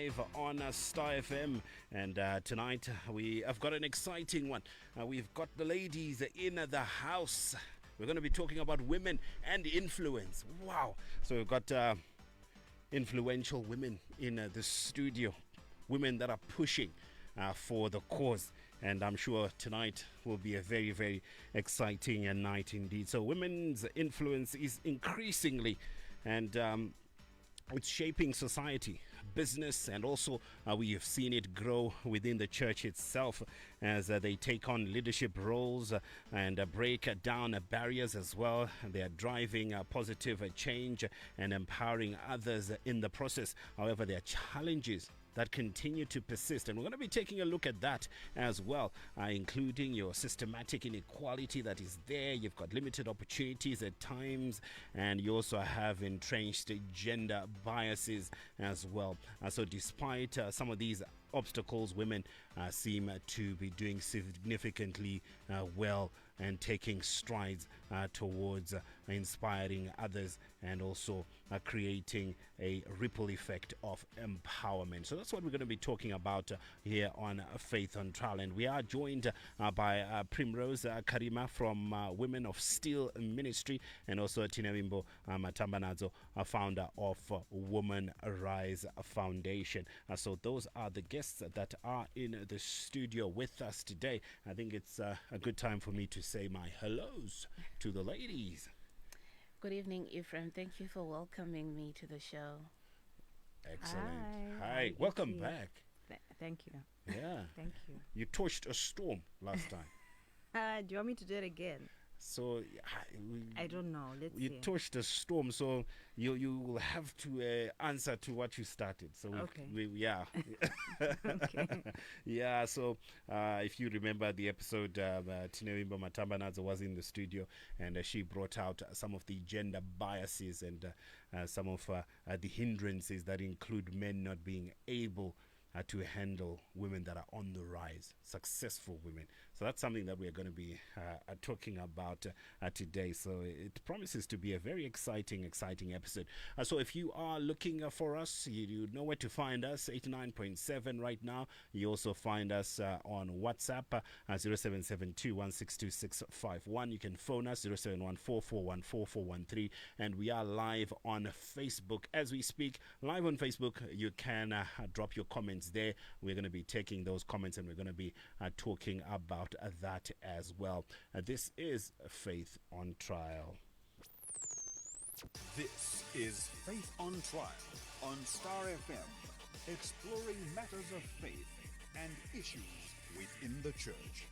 live on Star FM, and tonight we have got an exciting one. We've got the ladies in the house. We're going to be talking about women and influence. Wow! So we've got influential women in the studio, women that are pushing for the cause. And I'm sure tonight will be a very, very exciting night indeed. So women's influence is increasingly and it's shaping society, business, and also we have seen it grow within the church itself as they take on leadership roles and break down barriers as well. They are driving positive change and empowering others in the process. However, there are challenges that continue to persist, and we're going to be taking a look at that as well, including your systematic inequality that is there. You've got limited opportunities at times, and you also have entrenched gender biases as well. So despite some of these obstacles, women seem to be doing significantly well and taking strides towards inspiring others and also creating a ripple effect of empowerment. So that's what we're going to be talking about here on Faith on Trial. And we are joined by Primrose Karima from Women of Steel Ministry, and also Tinewimbo Matambanazo, founder of Woman Rise Foundation. So those are the guests that are in the studio with us today. I think it's a good time for me to say my hellos to the ladies. Good evening, Ephraim. Thank you for welcoming me to the show. Excellent. Hi. Welcome back. Thank you. Yeah. Thank you. You torched a storm last time. Do you want me to do it again? So I don't know. Let's see. You torched a storm, so you will have to answer to what you started. So okay. Okay. Yeah. So if you remember the episode, Tinewimbo Matambanazo was in the studio, and she brought out some of the gender biases and some of the hindrances that include men not being able to handle women that are on the rise, successful women. So that's something that we're going to be talking about today. So it promises to be a very exciting episode. So if you are looking for us, you know where to find us, 89.7 right now. You also find us on WhatsApp, 0772162651. You can phone us, 0714414413. And we are live on Facebook as we speak. Live on Facebook, you can drop your comments there. We're going to be taking those comments, and we're going to be talking about that as well. This is Faith on Trial. This is Faith on Trial on Star FM, exploring matters of faith and issues within the church.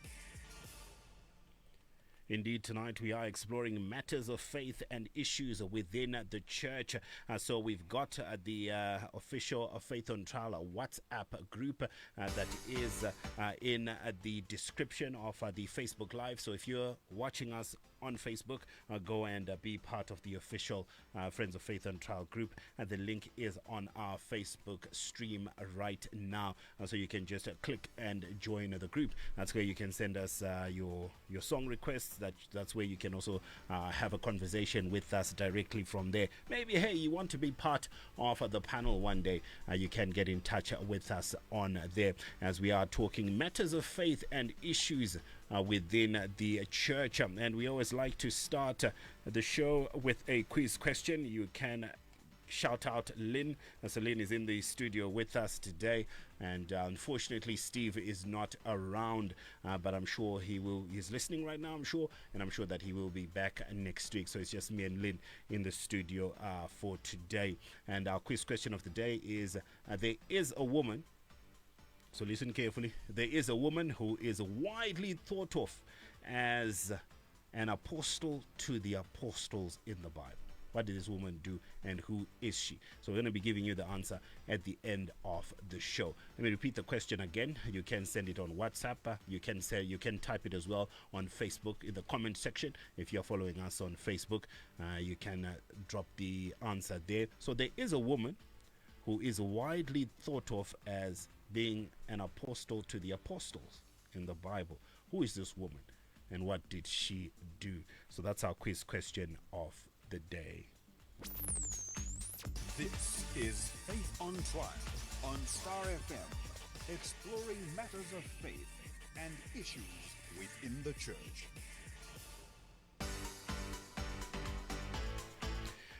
Indeed, tonight we are exploring matters of faith and issues within the church. So we've got the official Faith on Trial WhatsApp group that is in the description of the Facebook Live. So if you're watching us on Facebook, go and be part of the official Friends of Faith on Trial group. The link is on our Facebook stream right now. So you can just click and join the group. That's where you can send us your song requests. That's where you can also have a conversation with us directly from there. Maybe, hey, you want to be part of the panel one day, you can get in touch with us on there as we are talking matters of faith and issues within the church. And we always like to start the show with a quiz question. You can shout out Lynn. So Lynn is in the studio with us today, and unfortunately Steve is not around, but I'm sure he's listening right now, I'm sure that he will be back next week. So it's just me and Lynn in the studio for today. And our quiz question of the day is there is a woman, so listen carefully, there is a woman who is widely thought of as an apostle to the apostles in the Bible. What did this woman do, and who is she? So we're going to be giving you the answer at the end of the show. Let me repeat the question again. You can send it on WhatsApp. You can type it as well on Facebook in the comment section. If you're following us on Facebook, you can drop the answer there. So there is a woman who is widely thought of as being an apostle to the apostles in the Bible. Who is this woman, and what did she do? So that's our quiz question of the day. This is Faith on Trial on Star FM, exploring matters of faith and issues within the church.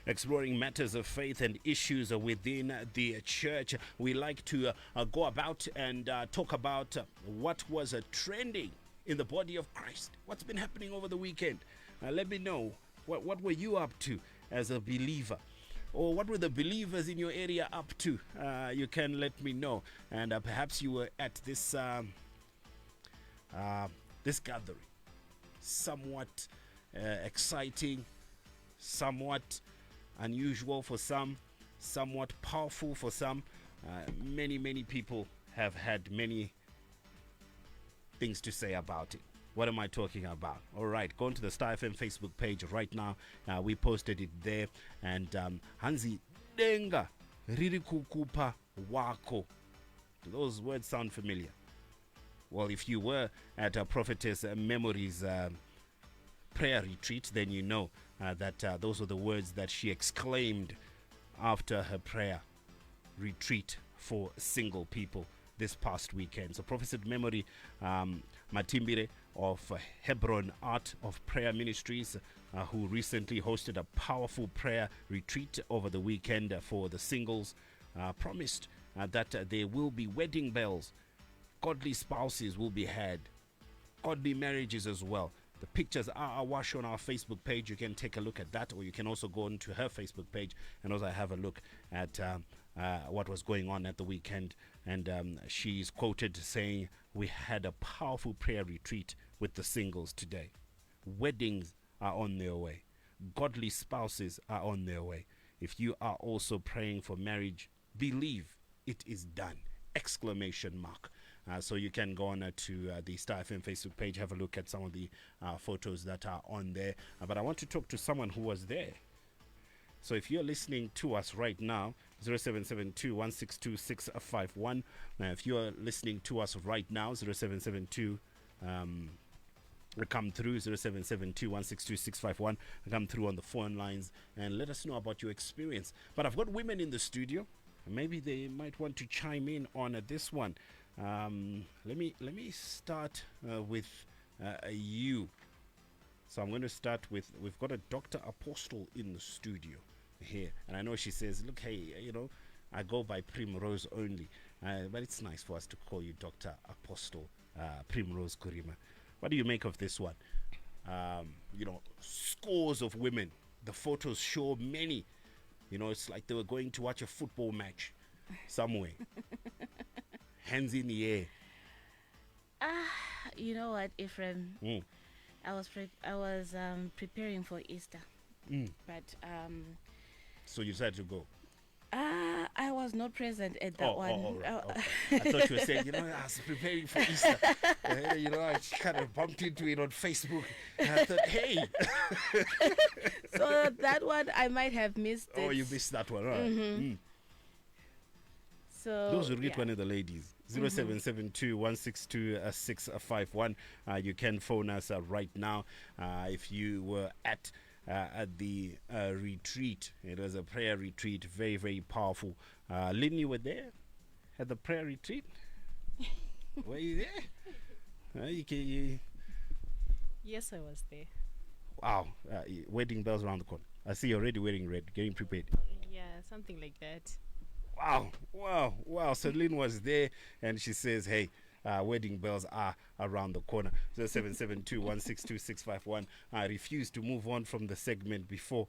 Exploring matters of faith and issues within the church. We like to go about and talk about what was trending in the body of Christ. What's been happening over the weekend? Let me know. What were you up to as a believer? Or what were the believers in your area up to? You can let me know. And perhaps you were at this this gathering. Somewhat exciting, somewhat unusual for some, somewhat powerful for some. Many people have had many things to say about it. What am I talking about? All right, go into the Star FM Facebook page right now. We posted it there. And Hanzi Denga Riri Kukupa Wako. Do those words sound familiar? Well, if you were at a Prophetess Memories prayer retreat, then you know that those were the words that she exclaimed after her prayer retreat for single people this past weekend. So Prophetess Memory Matimbire of Hebron Art of Prayer Ministries, who recently hosted a powerful prayer retreat over the weekend for the singles, promised that there will be wedding bells, godly spouses will be had, godly marriages as well. The pictures are awash on our Facebook page. You can take a look at that, or you can also go onto her Facebook page and also have a look at what was going on at the weekend. And she's quoted saying, "We had a powerful prayer retreat with the singles today. Weddings are on their way. Godly spouses are on their way. If you are also praying for marriage, believe it is done!" Exclamation mark. So you can go on to the Star FM Facebook page, have a look at some of the photos that are on there. But I want to talk to someone who was there. So if you're listening to us right now, 0772-162-651. If you're listening to us right now, 0772, come through 0772-162-651. Come through on the phone lines and let us know about your experience. But I've got women in the studio. Maybe they might want to chime in on this one. Let me start with you. So I'm going to start with, we've got a Dr. Apostle in the studio here, and I know she says, look, hey, I go by Primrose only, but it's nice for us to call you Dr. Apostle Primrose Kurima. What do you make of this one? Scores of women. The photos show many. It's like they were going to watch a football match somewhere. Hands in the air. You know what, Ephraim? I was preparing for Easter, but so you decided to go. I was not present at that one. Right, okay. I thought you were saying, I was preparing for Easter. I kind of bumped into it on Facebook. And I thought, hey. So that one, I might have missed it. Oh, you missed that one, right? Mm-hmm. So those who read one of the ladies, 0772-162-651. You can phone us right now if you were at the retreat. It was a prayer retreat, very, very powerful. Lynn, you were there at the prayer retreat? Were you there? Yes, I was there. Wow. Wedding bells around the corner. I see you're already wearing red, getting prepared. Yeah, something like that. Wow. So Lynn was there, and she says, hey, wedding bells are around the corner. 0772-162-651. I refuse to move on from the segment before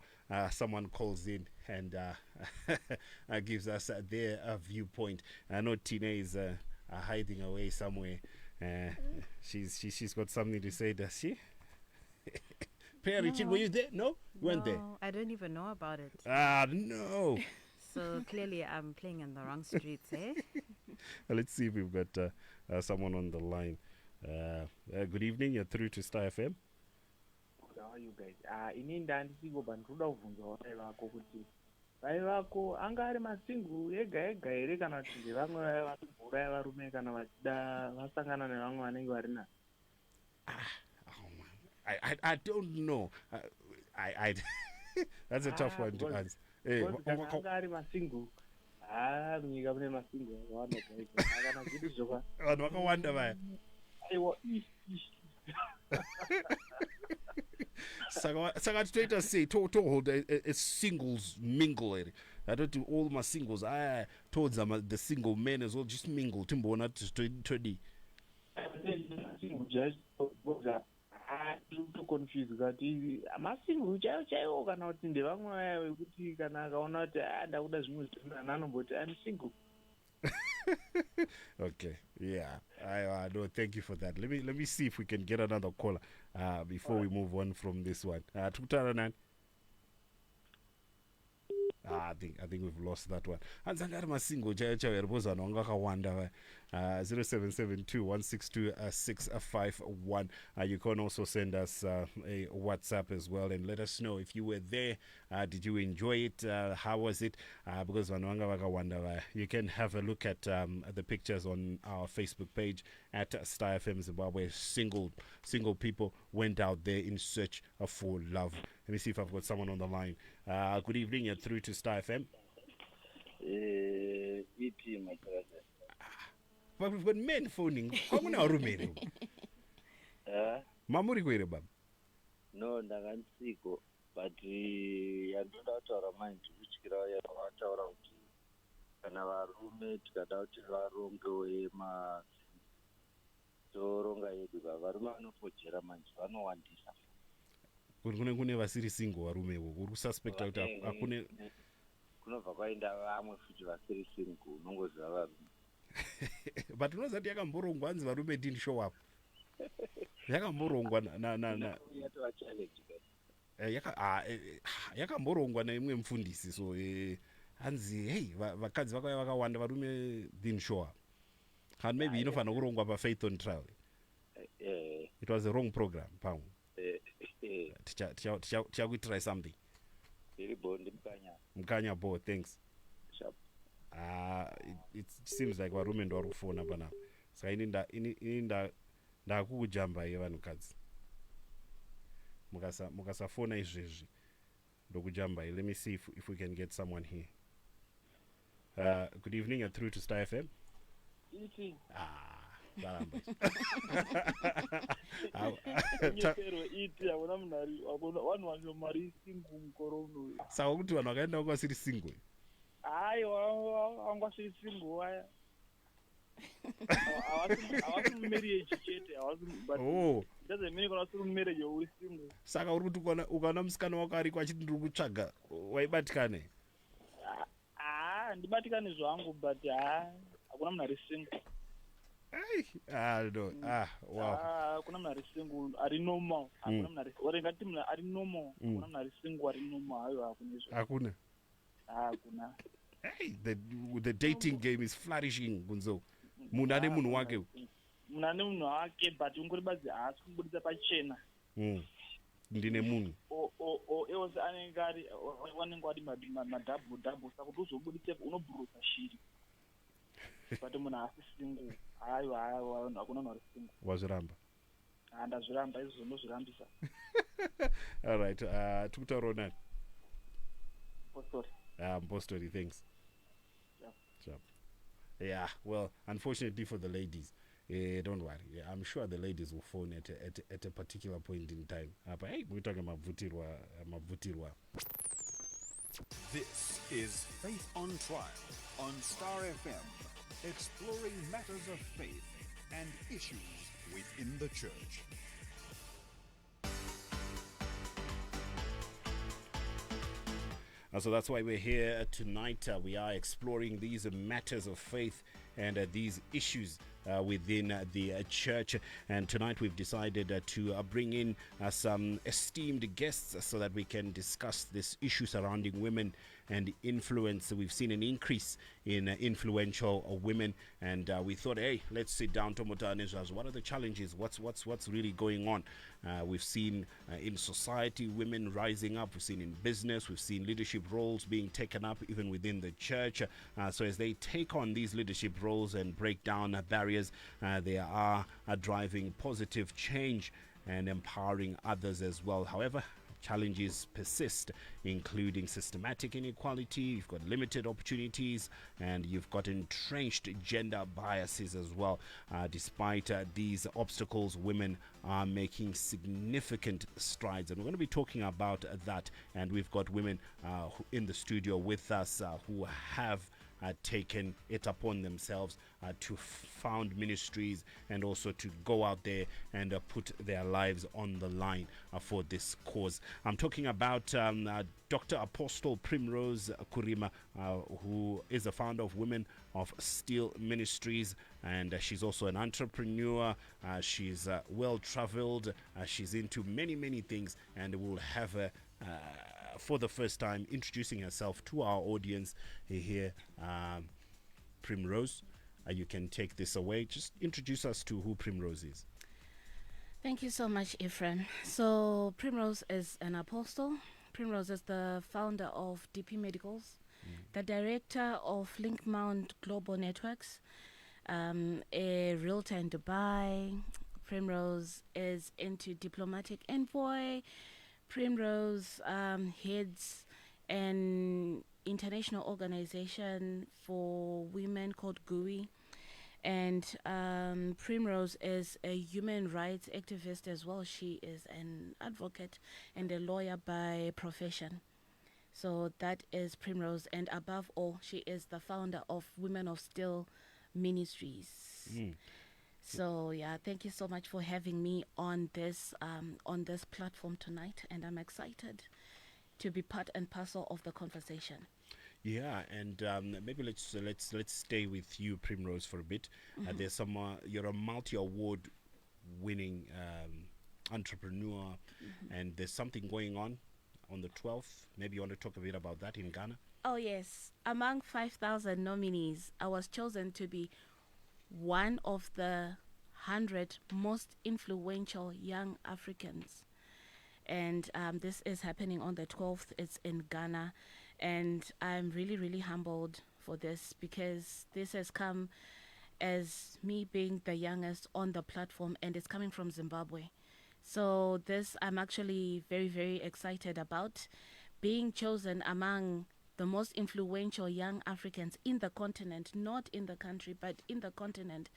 someone calls in and gives us their viewpoint. I know Tina is hiding away somewhere. She's got something to say, does she? Prayer retreat, were you there? No? You weren't there? I don't even know about it. No. So clearly I'm playing in the wrong streets, eh? Let's see if we've got someone on the line. Good evening, you're through to Star FM. How are you guys? Ini ndandisigo bandruda uvunza vai vako kuti vai vako anga ari masingu ega here kana kuti vamwe vanouraya varume kana vachida vasangana nevamwe vanenge vari na. I don't know. I that's a tough one to answer. Anga ari masingu munyika mune masingo akawanda chaizvo akana zviri zvoka vanhu vakawanda vaya aiwa saka titoita sei tohold a singles mingle here atoti all masingles aya tohodza the single men as well, just mingle timboona kuti todii toconfuse kati masingo chaiwo chaiwo kana kuti ndevamwe vaya vekuti kana akaona kuti ndakuda zvimwe zvinana anomboti I'm single. Okay, yeah. No, thank you for that. Let me see if we can get another caller before we move on from this one. Tukutana. I think we've lost that one. Anzangari masingo chaiwo yaripoza vanhu vanga vakawanda 0772162651. You can also send us a WhatsApp as well and let us know if you were there. Did you enjoy it? How was it? Because vanhu vanga vakawanda. You can have a look at the pictures on our Facebook page at Star FM Zimbabwe. Single people went out there in search for love. Let me see if I've got someone on the line. Good evening. You're through to Star FM. EP, my brother. But we've got men phoning. How many are you? Mamuri kwere baba. No, ndakantsiko. But yandoda kutaura mind kuchikira yavataura kuti kana varume tikada kuti varongewe toronga yedu varume vanopojera manje vanowandisa. Kune vasiri single varumewo uri kususpecta kuti akune kunobva kwaenda vamwe futi vasiri single unongoziva varume. But unoziva kuti yakamborongwa anzi varume didn't show up. Yakamborongwa yatova challenge yakamborongwa neimwe mufundisi so hanzi hey vakadzi vakauya vakawanda varume didn't show up. And maybe inofanira kurongwa pafaith on trial. It was a wrong program pamwe. Tichakuitrai something. Mkanya bo, thanks. Sharp. It seems like varume ndo vari kufona panapa. Saka ini ndakukujamba ye vanhukadzi. Mukasafona izvezvi ndokujamba. Let me see if we can get someone here. Good evening, you're through to Star FM. Saka kuti vanhu vakaenda vanga vasiri single. Vanga vasiri single vaya havasi mumarriage chete doesn't mean kana usiri mumarriage uri single. Saka uri kuti ukaona musikana wako ariko achiti ndiri kutsvaga waibatikane? Ndibatikane zvangu but hakuna munhu ari single. Wow. Kuna munhu ari single ari normal. Hakuna munhu ari ore ngati munhu ari normal. Kuna munhu ari single ari normal hayo hakuna izvo. Hakuna. Hakuna. Hey, the dating game is flourishing kunzo. Munhu ane munhu wake. Munhu ane munhu wake but ungori badzi haasi kubudisa pachena. Ndine munhu. Ewose anenge ari wanenge wadi madhabhu saka kuti uzobudise unobhurusa shiri. But munhu haasi single. Hayo hakuna munhu ari single. Wazviramba? Ndazviramba izvo ndozvirambisa. All right. Tukutaura nani? Postori. Postori, thanks. Yeah. Sure. Yeah, well, unfortunately for the ladies, don't worry. Yeah, I'm sure the ladies will phone at a particular point in time. But hey, we're talking about Vutirwa. This is Faith on Trial on Star FM, exploring matters of faith and issues within the church. So that's why we're here tonight. We are exploring these matters of faith and these issues within the church. And tonight we've decided to bring in some esteemed guests so that we can discuss this issue surrounding women and influence. We've seen an increase in influential women, and we thought, hey, let's sit down to Motanejas. What are the challenges? What's really going on? We've seen in society women rising up. We've seen in business. We've seen leadership roles being taken up even within the church. So as they take on these leadership roles and break down barriers, they are driving positive change and empowering others as well. However, challenges persist, including systematic inequality, you've got limited opportunities, and you've got entrenched gender biases as well. Despite these obstacles, women are making significant strides, and we're going to be talking about that. And we've got women in the studio with us who have taken it upon themselves to found ministries and also to go out there and put their lives on the line for this cause. I'm talking about Dr. Apostle Primrose Kurima, who is the founder of Women of Steel Ministries, and she's also an entrepreneur. She's well traveled. She's into many things, and we'll have her for the first time introducing herself to our audience here. Primrose, you can take this away. Just introduce us to who Primrose is. Thank you so much, Ephraim. So Primrose is an apostle. Primrose is the founder of DP Medicals, the director of Link Mount Global Networks, a realtor in Dubai. Primrose is into diplomatic envoy. Primrose heads an international organization for women called GUI. And Primrose is a human rights activist as well. She is an advocate and a lawyer by profession. So that is Primrose. And above all, she is the founder of Women of Steel Ministries. So yeah, thank you so much for having me on this platform tonight, and I'm excited to be part and parcel of the conversation. Yeah, and maybe let's stay with you, Primrose, for a bit. There's some you're a multi-award winning entrepreneur, and there's something going on the 12th. Maybe you want to talk a bit about that in Ghana. Oh yes, among 5,000 nominees, I was chosen to be one of the 100 most influential young Africans. And this is happening on the 12th. It's in Ghana. And I'm really humbled for this, because this has come as me being the youngest on the platform, and it's coming from Zimbabwe. So this I'm actually very excited about, being chosen among the most influential young Africans in the continent, not in the country, but in the continent.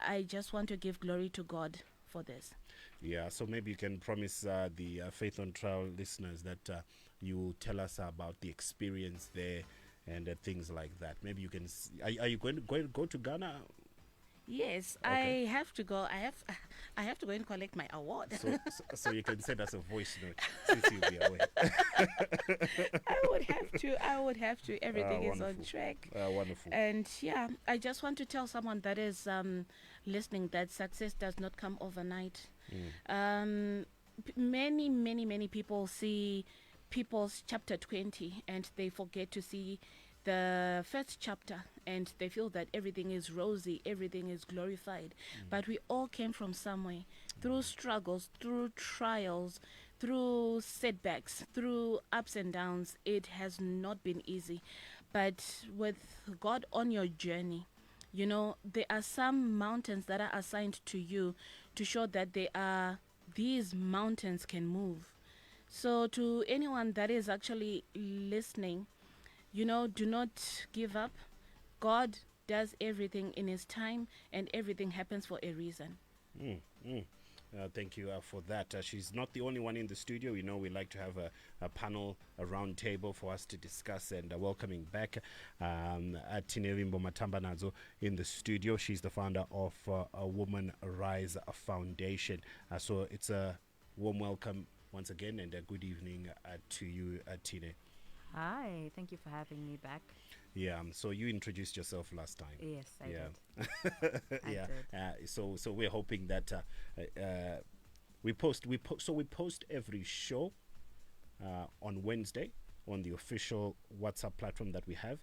I just want to give glory to God for this. Yeah, so maybe you can promise the Faith on Trial listeners that you will tell us about the experience there and things like that. Maybe you can. Are you going to go to Ghana? Yes, Okay. I have to go. I have to go and collect my award. So you can send us a voice note since you'll be away. I would have to. Everything is on Wonderful. track. Wonderful. And yeah, I just want to tell someone that is listening that success does not come overnight. Many people see People's chapter 20 and they forget to see the first chapter, and they feel that everything is rosy, everything is glorified. But we all came from somewhere, through struggles, through trials, through setbacks, through ups and downs. It has not been easy. But with God on your journey, you know, there are some mountains that are assigned to you to show that these mountains can move. So to anyone that is actually listening, you know, do not give up. God does everything in his time, and everything happens for a reason. Thank you for that. She's not the only one in the studio. You know, we like to have a panel, a round table for us to discuss. And welcoming back Tinevimbo Matambanazo in the studio. She's the founder of a Woman Rise Foundation. So it's a warm welcome once again, and a good evening to you, Tine. Hi, thank you for having me back. Yeah, so you introduced yourself last time. Yes, I did. I did. So we're hoping that we post every show on Wednesday on the official WhatsApp platform that we have.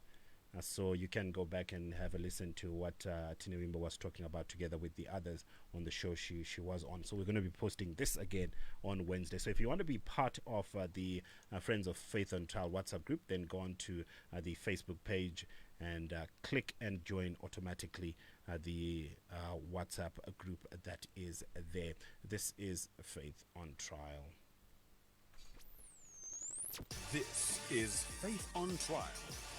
So you can go back and have a listen to what Tina Wimbo was talking about together with the others on the show she was on. So we're going to be posting this again on Wednesday. So if you want to be part of the Friends of Faith and Trial WhatsApp group, then go on to the Facebook page and click and join automatically the WhatsApp group that is there. This is Faith on Trial. This is Faith on Trial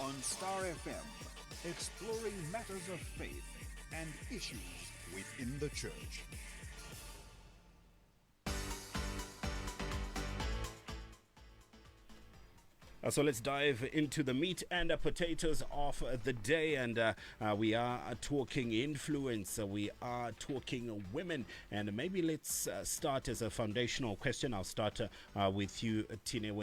on Star FM, exploring matters of faith and issues within the church. So let's dive into the meat and potatoes of the day, and we are talking influence. We are talking women, and maybe let's start as a foundational question. I'll start with you, Tine.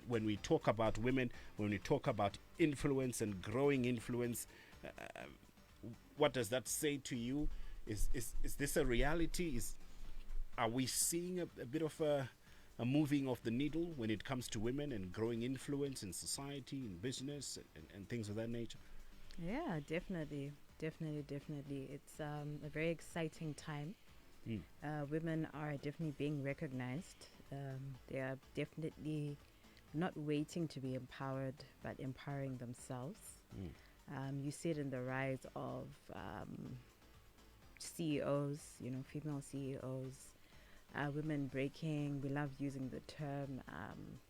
When we talk about women, when we talk about influence and growing influence, what does that say to you? Is this a reality? Are we seeing a bit of a moving of the needle when it comes to women and growing influence in society, in business, and things of that nature? Yeah, definitely. It's a very exciting time. Women are definitely being recognized. They are definitely not waiting to be empowered, but empowering themselves. You see it in the rise of CEOs, female CEOs, women breaking, we love using the term,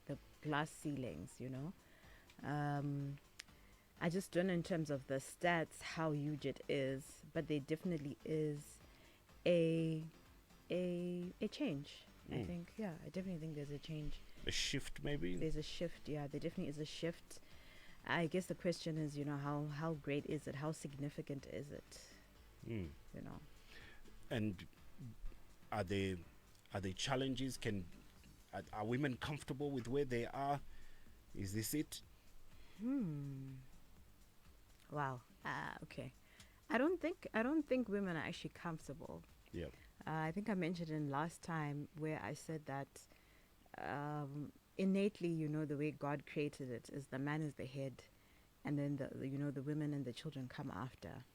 the glass ceilings, I just don't know in terms of the stats how huge it is, but there definitely is a change. I definitely think there's a change. A shift, maybe? There's a shift, yeah, there definitely is a shift. I guess the question is, how great is it? How significant is it? And are there challenges? Are women comfortable with where they are? Is this it? Wow. Okay. I don't think women are actually comfortable. Yeah. I think I mentioned in last time where I said that innately, the way God created it is the man is the head, and then the women and the children come after.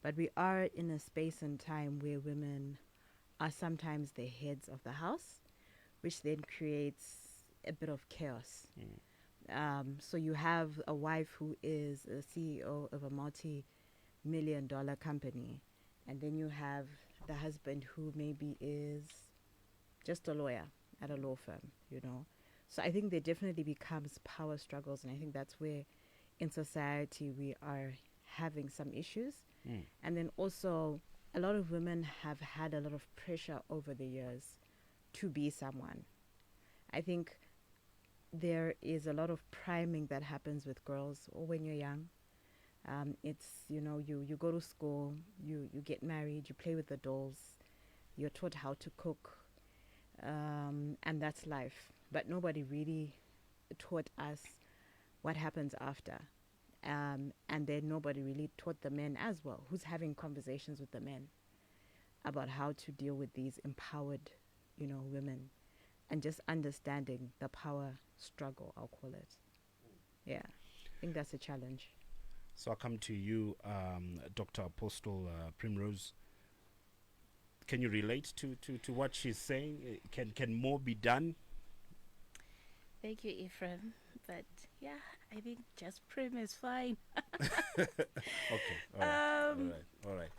But we are in a space and time where women are sometimes the heads of the house, which then creates a bit of chaos. So you have a wife who is a CEO of a multi-million-dollar company, and then you have the husband who maybe is just a lawyer at a law firm, So I think there definitely becomes power struggles, and I think that's where in society we are having some issues. And then also a lot of women have had a lot of pressure over the years to be someone. I think there is a lot of priming that happens with girls or when you're young. It's, you go to school, you get married, you play with the dolls, you're taught how to cook, and that's life. But nobody really taught us what happens after. And then nobody really taught the men as well, who's having conversations with the men about how to deal with these empowered, women, and just understanding the power struggle, I'll call it. Yeah, I think that's a challenge. So I'll come to you, Dr. Apostle Primrose. Can you relate to what she's saying? Can more be done? Thank you, Ephraim. But yeah, I think just Prim is fine. Okay. All right.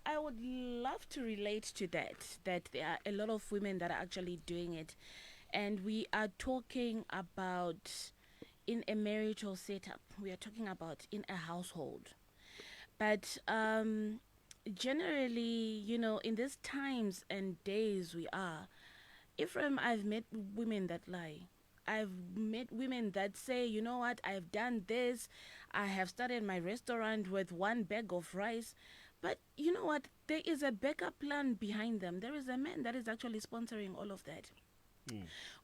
I would love to relate to that there are a lot of women that are actually doing it. And we are talking about in a marital setup. We are talking about in a household. But generally, in these times and days we are, Ephraim, I've met women that lie. I've met women that say, you know what, I've done this. I have started my restaurant with one bag of rice. But you know what? There is a backup plan behind them. There is a man that is actually sponsoring all of that.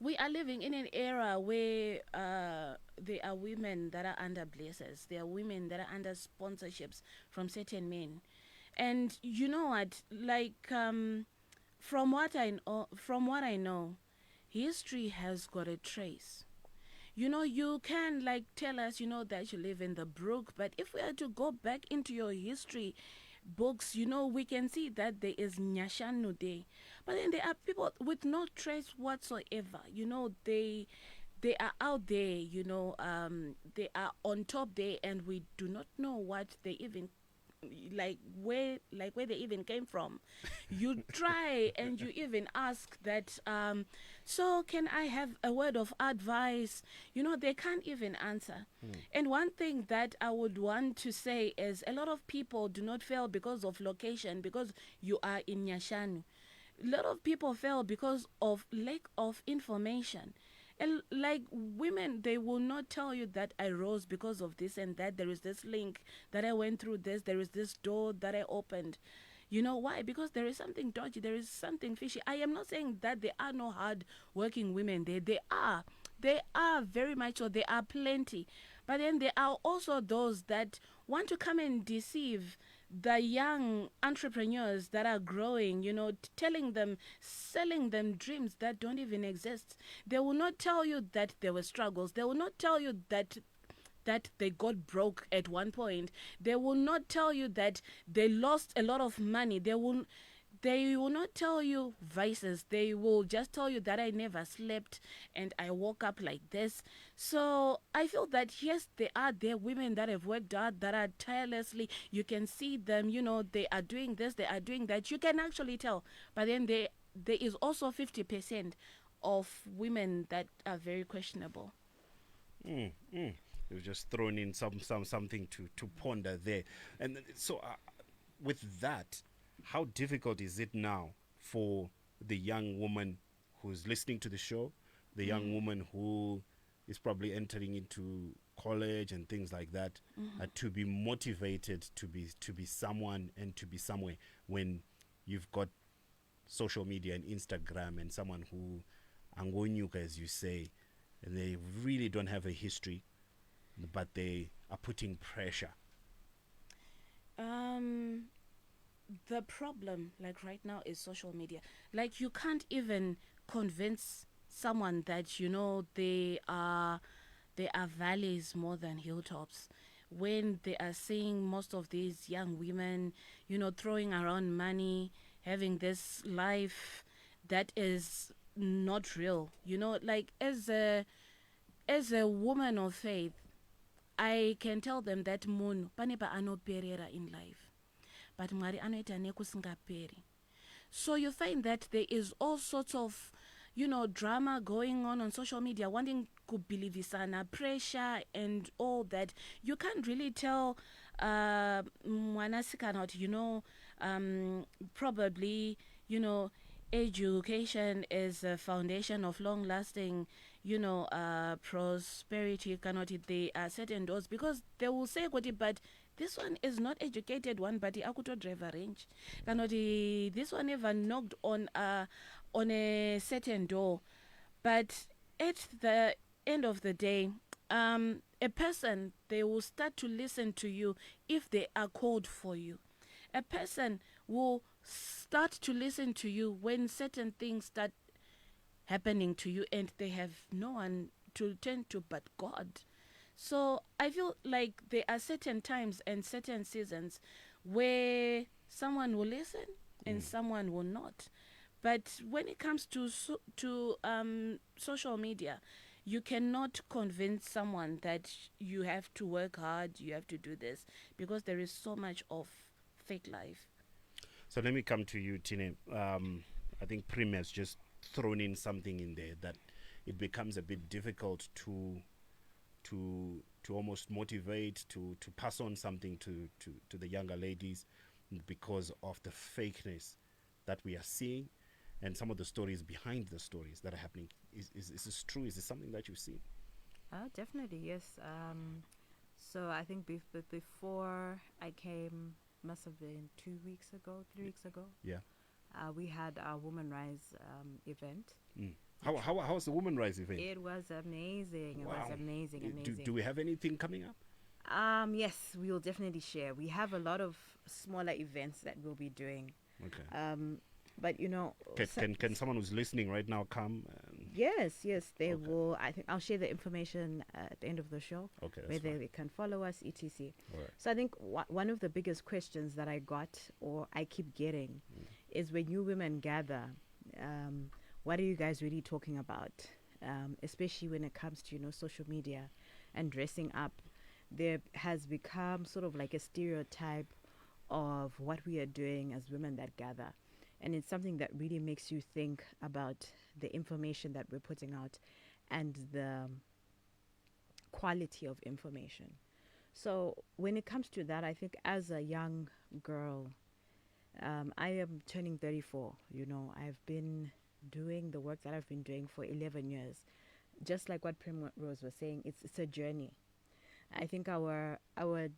We are living in an era where there are women that are under blessers. There are women that are under sponsorships from certain men. And you know what? Like, from what I know, history has got a trace. You can tell us, that you live in the Brook, but if we are to go back into your history books, we can see that there is Nyashanu there. But then there are people with no trace whatsoever. They are out there, they are on top there, and we do not know what they even where they even came from. You try and you even ask that, so can I have a word of advice? They can't even answer. And one thing that I would want to say is a lot of people do not fail because of location, because you are in Nyashanu. A lot of people fail because of lack of information. And like women, they will not tell you that I rose because of this and that. There is this link that I went through this. There is this door that I opened. You know why? Because there is something dodgy. There is something fishy. I am not saying that there are no hard working women there. They are. They are very much so. There are plenty. But then there are also those that want to come and deceive the young entrepreneurs that are growing, telling them, selling them dreams that don't even exist. They will not tell you that there were struggles. They will not tell you that they got broke at one point. They will not tell you that they lost a lot of money. They will not tell you vices. They will just tell you that I never slept and I woke up like this. So I feel that yes, there are women that have worked hard, that are tirelessly. You can see them, they are doing this, they are doing that. You can actually tell. But then there is also 50% of women that are very questionable. You've just thrown in something to ponder there. And so with that, how difficult is it now for the young woman who's listening to the show, the young woman who is probably entering into college and things like that, to be motivated to be someone and to be somewhere when you've got social media and Instagram and someone who angonyuka, as you say, and they really don't have a history, but they are putting pressure? The problem, like right now, is social media. Like you can't even convince someone that they are valleys more than hilltops when they are seeing most of these young women, throwing around money, having this life that is not real. Like as a woman of faith, I can tell them that munhu pane paanoperera in life, but Mwari anoita nekusingaperi. So you find that there is all sorts of, drama going on social media, wanting to believe pressure and all that. You can't really tell Mwanasikana, probably, education is a foundation of long-lasting, prosperity. They are certain doors because they will say, but this one is not educated one, but the akuto driver range. This one never knocked on a certain door. But at the end of the day, a person, they will start to listen to you if they are called for you. A person will start to listen to you when certain things start happening to you and they have no one to turn to but God. So I feel like there are certain times and certain seasons where someone will listen and someone will not. But when it comes to social media, you cannot convince someone that you have to work hard, you have to do this, because there is so much of fake life. So let me come to you, Tine. I think Prim has just thrown in something in there that it becomes a bit difficult to almost motivate, to pass on something to the younger ladies because of the fakeness that we are seeing and some of the stories behind the stories that are happening. Is this true? Is this something that you've seen? Definitely, yes. So I think before I came, must have been 3 weeks ago. Yeah. We had our Woman Rise event. How was the Woman Rise event? It was amazing. It was amazing. Do we have anything coming up? Yes, we will definitely share. We have a lot of smaller events that we'll be doing. Okay. But can someone who's listening right now come? Yes, they Okay. will. I think I'll share the information at the end of the show. Okay, that's where fine. they can follow us, etc. All right. So I think one of the biggest questions that I got or I keep getting is when you women gather, what are you guys really talking about? Especially when it comes to social media and dressing up. There has become sort of like a stereotype of what we are doing as women that gather. And it's something that really makes you think about the information that we're putting out and the quality of information. So when it comes to that, I think as a young girl, I am turning 34. You know, I've been doing the work that I've been doing for 11 years. Just like what Primrose was saying, it's a journey. I think our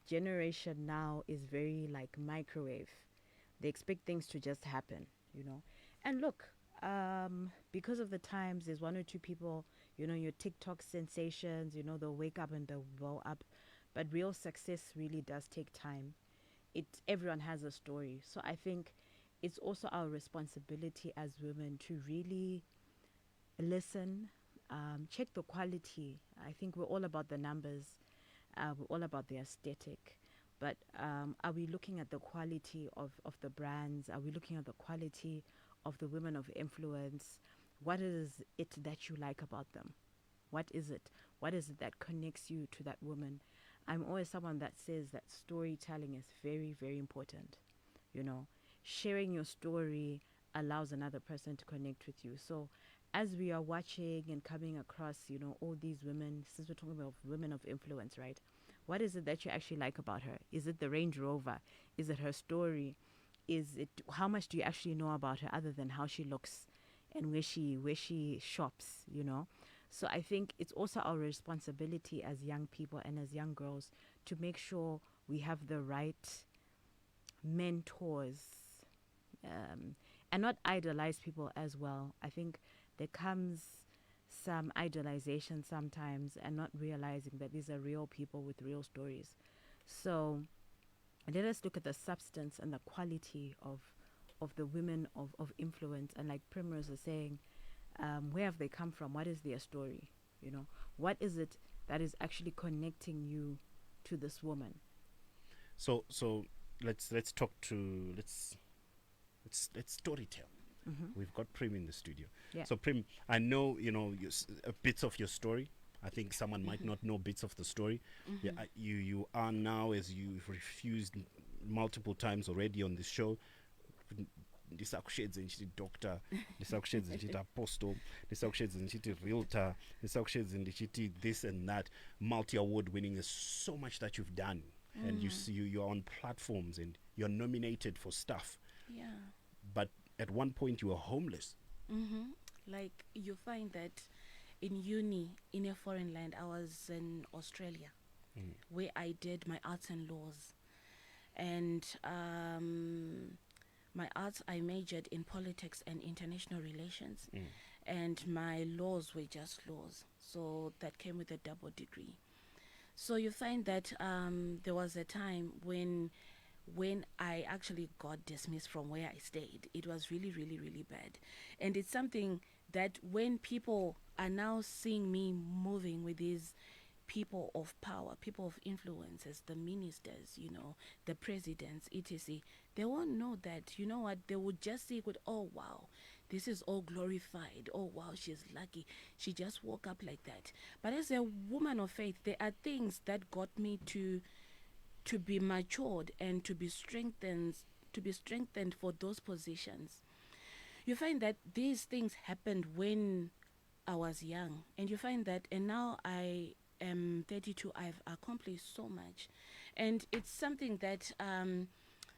generation now is very like microwave. They expect things to just happen, you know. And look, because of the times, there's one or two people, you know, your TikTok sensations, you know, they'll wake up and they'll blow up. But real success really does take time. Everyone has a story. So I think it's also our responsibility as women to really listen, check the quality. I think we're all about the numbers, we're all about the aesthetic. But are we looking at the quality of the brands? Are we looking at the quality of the women of influence? What is it that you like about them? What is it? What is it that connects you to that woman? I'm always someone that says that storytelling is very, very important. You know, sharing your story allows another person to connect with you. So as we are watching and coming across, you know, all these women, since we're talking about women of influence, right? What is it that you actually like about her? Is it the Range Rover? Is it her story? Is it how much do you actually know about her other than how she looks and where she shops, you know? So I think it's also our responsibility as young people and as young girls to make sure we have the right mentors, and not idolize people as well. I think there comes some idolization sometimes and not realizing that these are real people with real stories. So let us look at the substance and the quality of the women of influence. And like Primrose was saying, where have they come from? What is their story? You know, what is it that is actually connecting you to this woman? So let's talk to let's storytell. We've got Prim in the studio. Yeah. So Prim, I know you know bits of your story. I think someone might not know bits of the story. Yeah, you are now, as you've refused multiple times already on this show, ndisakushedze ndichiti doctor, ndisakushedze ndichiti apostle, ndisakushedze ndichiti realtor, ndisakushedze ndichiti this and that, multi-award winning. There's so much that you've done, and you're on platforms and you're nominated for stuff. Yeah. But at one point you were homeless. Like you find that in uni, in a foreign land, I was in Australia, where I did my arts and laws. And my arts, I majored in politics and international relations. And my laws were just laws. So that came with a double degree. So you find that there was a time when I actually got dismissed from where I stayed. It was really, really, really bad. And it's something that when people are now seeing me moving with these people of power, people of influence, as the ministers, you know, the presidents, etc., they won't know that, you know what, they would just see it with, oh, wow, this is all glorified. Oh, wow, she's lucky. She just woke up like that. But as a woman of faith, there are things that got me to be matured and to be strengthened for those positions. You find that these things happened when I was young, and you find that, and now I am 32, I've accomplished so much. And it's something that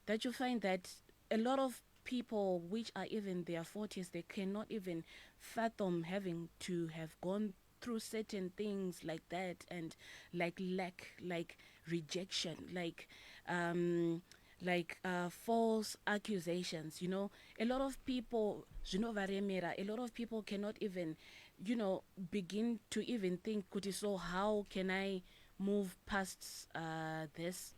that you find that a lot of people which are even their 40s, they cannot even fathom having to have gone through certain things like that, and like lack, like rejection, like false accusations. You know, a lot of people, a lot of people cannot even, you know, begin to even think, so how can I move past this?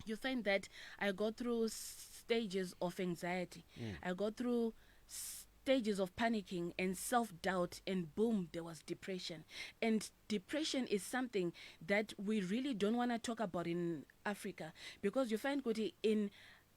You find that I go through stages of anxiety. I go through stages of panicking and self-doubt, and boom, there was depression. And depression is something that we really don't want to talk about in Africa, because you find, Kuti, in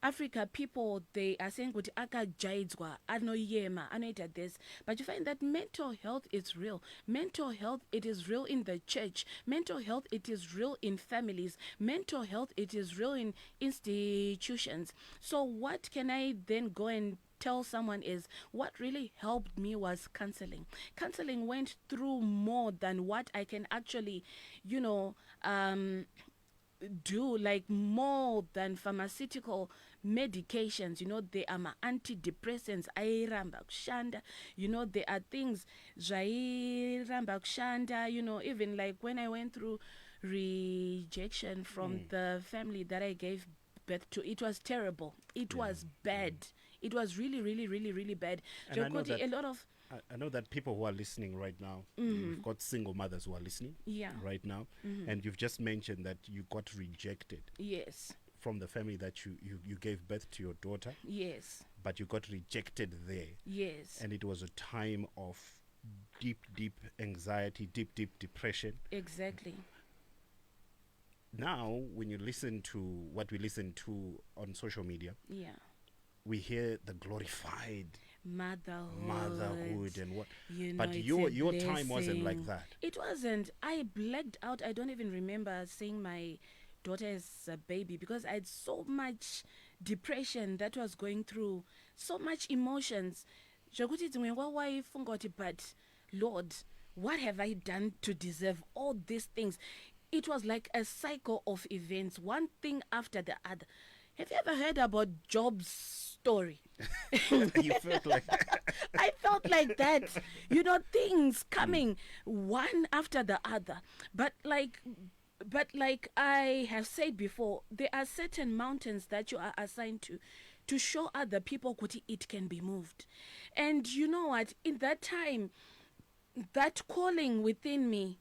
Africa, people, they are saying kuti akajaidzwa, anoyema, anoita this. But you find that mental health is real. Mental health, it is real in the church. Mental health, it is real in families. Mental health, it is real in institutions. So what can I then go and tell someone is what really helped me was counseling. Counseling went through more than what I can actually, do, like more than pharmaceutical medications. They are my antidepressants airamba kushanda. There are things zvairamba kushanda. Even like when I went through rejection from the family that I gave birth to, it was terrible. It was bad. It was really, really, really, really bad. And I know that- A lot of I know that people who are listening right now, we've got single mothers who are listening right now, and you've just mentioned that you got rejected yes, from the family that you gave birth to your daughter, yes, but you got rejected there, yes, and it was a time of deep anxiety, deep depression. exactly. Now, when you listen to what we listen to on social media, Yeah. we hear the glorified Motherhood and what, but but your time wasn't like that. It wasn't. I blacked out. I don't even remember seeing my daughter as a baby because I had so much depression that was going through, so much emotions. Zvokuti dzimwe nguva waifunga kuti, but Lord, what have I done to deserve all these things? It was like a cycle of events, one thing after the other. Have you ever heard about Job's story? You felt like I felt like that, things coming one after the other. But like I have said before, there are certain mountains that you are assigned to show other people kuti it can be moved. And you know what? In that time, that calling within me,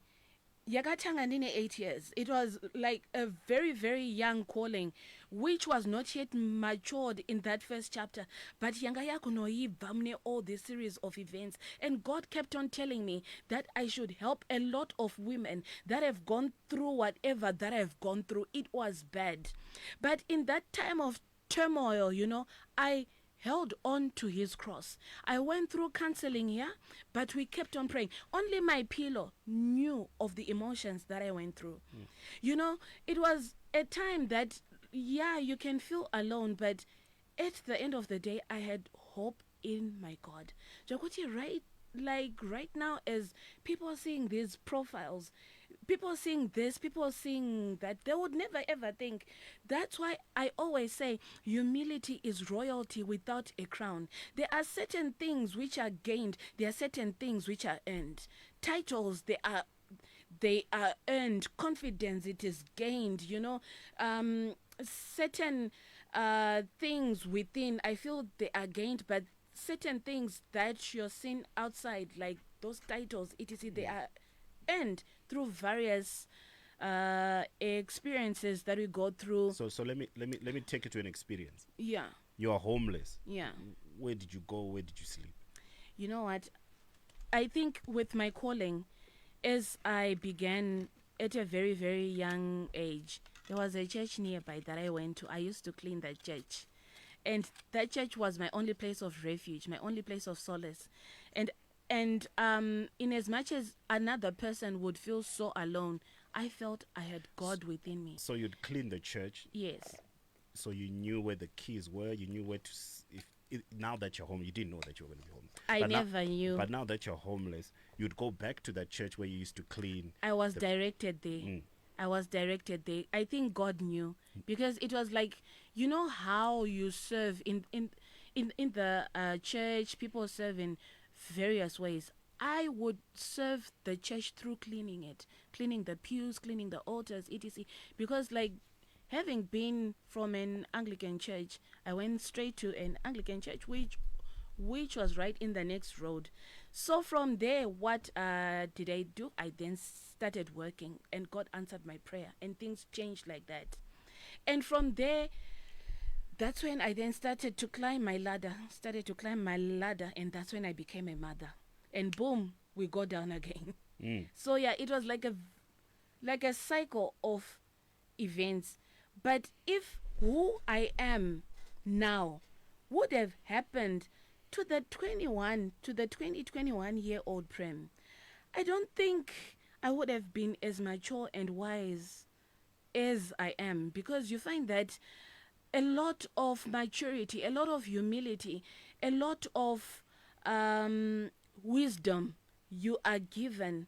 yakatanga ndine 8 years. It was like a very, very young calling, which was not yet matured in that first chapter. But yanga yakunoibva mune all this series of events. And God kept on telling me that I should help a lot of women that have gone through whatever that I've gone through. It was bad. But in that time of turmoil, I held on to his cross. I went through counseling here, but we kept on praying. Only my pillow knew of the emotions that I went through. It was a time that, you can feel alone, but at the end of the day, I had hope in my God. Jakuti, right now, as people are seeing these profiles, people are seeing this, people are seeing that, they would never ever think. That's why I always say humility is royalty without a crown. There are certain things which are gained, there are certain things which are earned. Titles, they are earned. Confidence, it is gained. Certain things within, I feel they are gained, but certain things that you're seeing outside, like those titles, etc., they are earned through various experiences that we go through. so let me take you to an experience. Yeah. You are homeless. Yeah. Where did you go? Where did you sleep? You know what? I think with my calling, as I began at a very, very young age, there was a church nearby that I went to. I used to clean that church. And that church was my only place of refuge, my only place of solace. And in as much as another person would feel so alone, I felt I had God within me. So you'd clean the church. Yes. So you knew where the keys were. You knew where to. Now that you're home, you didn't know that you were going to be home. I never knew. But now that you're homeless, you'd go back to that church where you used to clean. I was directed there. I was directed there. I think God knew, because it was like, how you serve in the church. People serve in various ways. I would serve the church through cleaning it, cleaning the pews, cleaning the altars, etc. Because like, having been from an Anglican church, I went straight to an Anglican church, which was right in the next road. So from there, what did I do? I then started working, and God answered my prayer, and things changed like that. And from there, that's when I then started to climb my ladder, and that's when I became a mother. And boom, we go down again. So yeah, it was like a cycle of events. But if who I am now would have happened to the 2021-year-old Prem, I don't think I would have been as mature and wise as I am, because you find that a lot of maturity, a lot of humility, a lot of wisdom you are given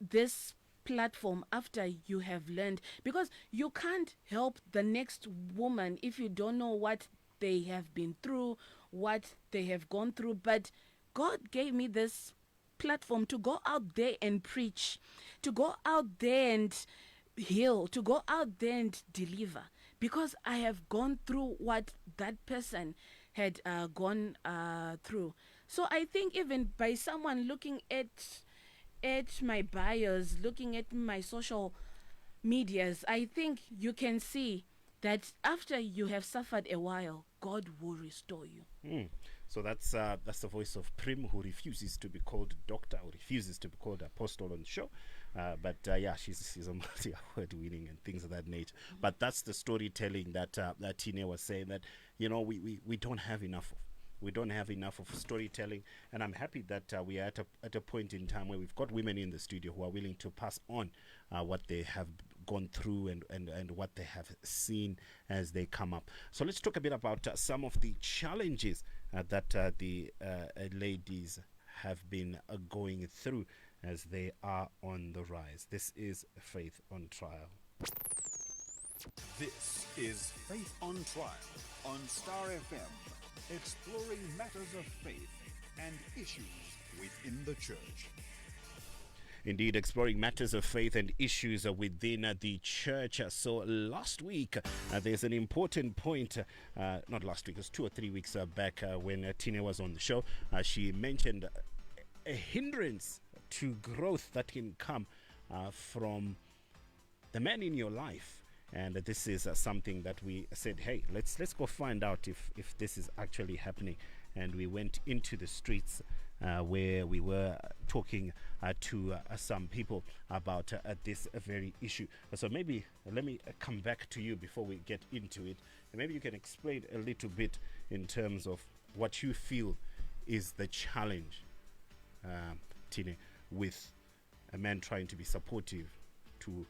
this platform after you have learned, because you can't help the next woman if you don't know what they have been through, what they have gone through. But God gave me this platform to go out there and preach, to go out there and heal, to go out there and deliver, because I have gone through what that person had gone through. So I think even by someone looking at my bios, looking at my social medias, I think you can see that after you have suffered a while, God will restore you. So that's the voice of Prim, who refuses to be called doctor, or refuses to be called apostle on the show. But yeah, she's a multi-award winning and things of that nature. But that's the storytelling that Tine was saying, that we don't have enough of. We don't have enough of storytelling, and I'm happy that we are at a point in time where we've got women in the studio who are willing to pass on what they have gone through and what they have seen as they come up. So let's talk a bit about some of the challenges that the ladies have been going through as they are on the rise. This is Faith on Trial. This is Faith on Trial on Star FM, exploring matters of faith and issues within the church. Indeed, exploring matters of faith and issues within the church. So last week, there's an important point, not last week, it was 2 or 3 weeks back when Tina was on the show. She mentioned a hindrance to growth that can come from the man in your life. And this is something that we said, hey, let's go find out if this is actually happening. And we went into the streets where we were talking to some people about this very issue. So maybe let me come back to you before we get into it. And maybe you can explain a little bit in terms of what you feel is the challenge, Tine, with a man trying to be supportive to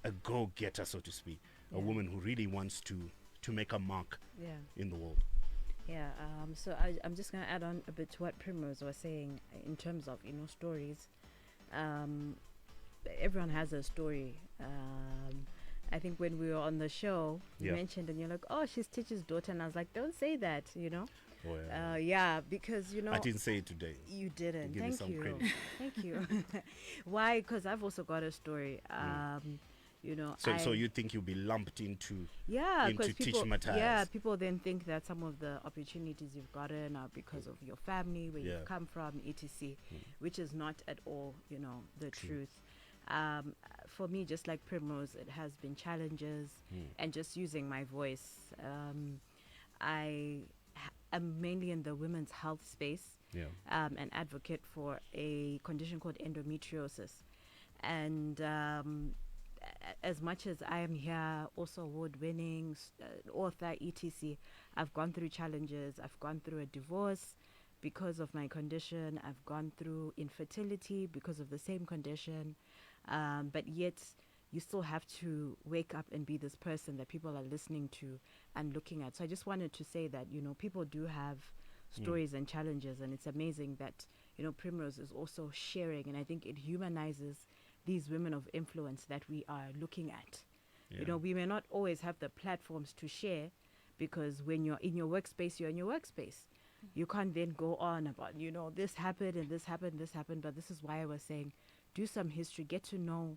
a go-getter, so to speak, a woman who really wants to make a mark in the world. Yeah, so I'm just going to add on a bit to what Primrose was saying in terms of, stories. Everyone has a story. I think when we were on the show, you mentioned, and you're like, oh, she's Teacher's daughter. And I was like, don't say that, Oh, because, I didn't say it today. You didn't. Give me some credit. Thank you. Why? Because I've also got a story. So you think you'll be lumped into because Teach Matthias? Yeah, people then think that some of the opportunities you've gotten are because of your family, where you've come from, etc., which is not at all, the truth. For me, just like Primrose, it has been challenges, and just using my voice. I'm mainly in the women's health space, an advocate for a condition called endometriosis, and as much as I am here, also award-winning author, etc., I've gone through challenges. I've gone through a divorce because of my condition. I've gone through infertility because of the same condition. But yet, you still have to wake up and be this person that people are listening to and looking at. So I just wanted to say that, people do have stories and challenges, and it's amazing that, Primrose is also sharing, and I think it humanizes these women of influence that we are looking at. We may not always have the platforms to share, because when you're in your workspace, you're in your workspace. You can't then go on about, this happened and this happened, this happened. But this is why I was saying, do some history, get to know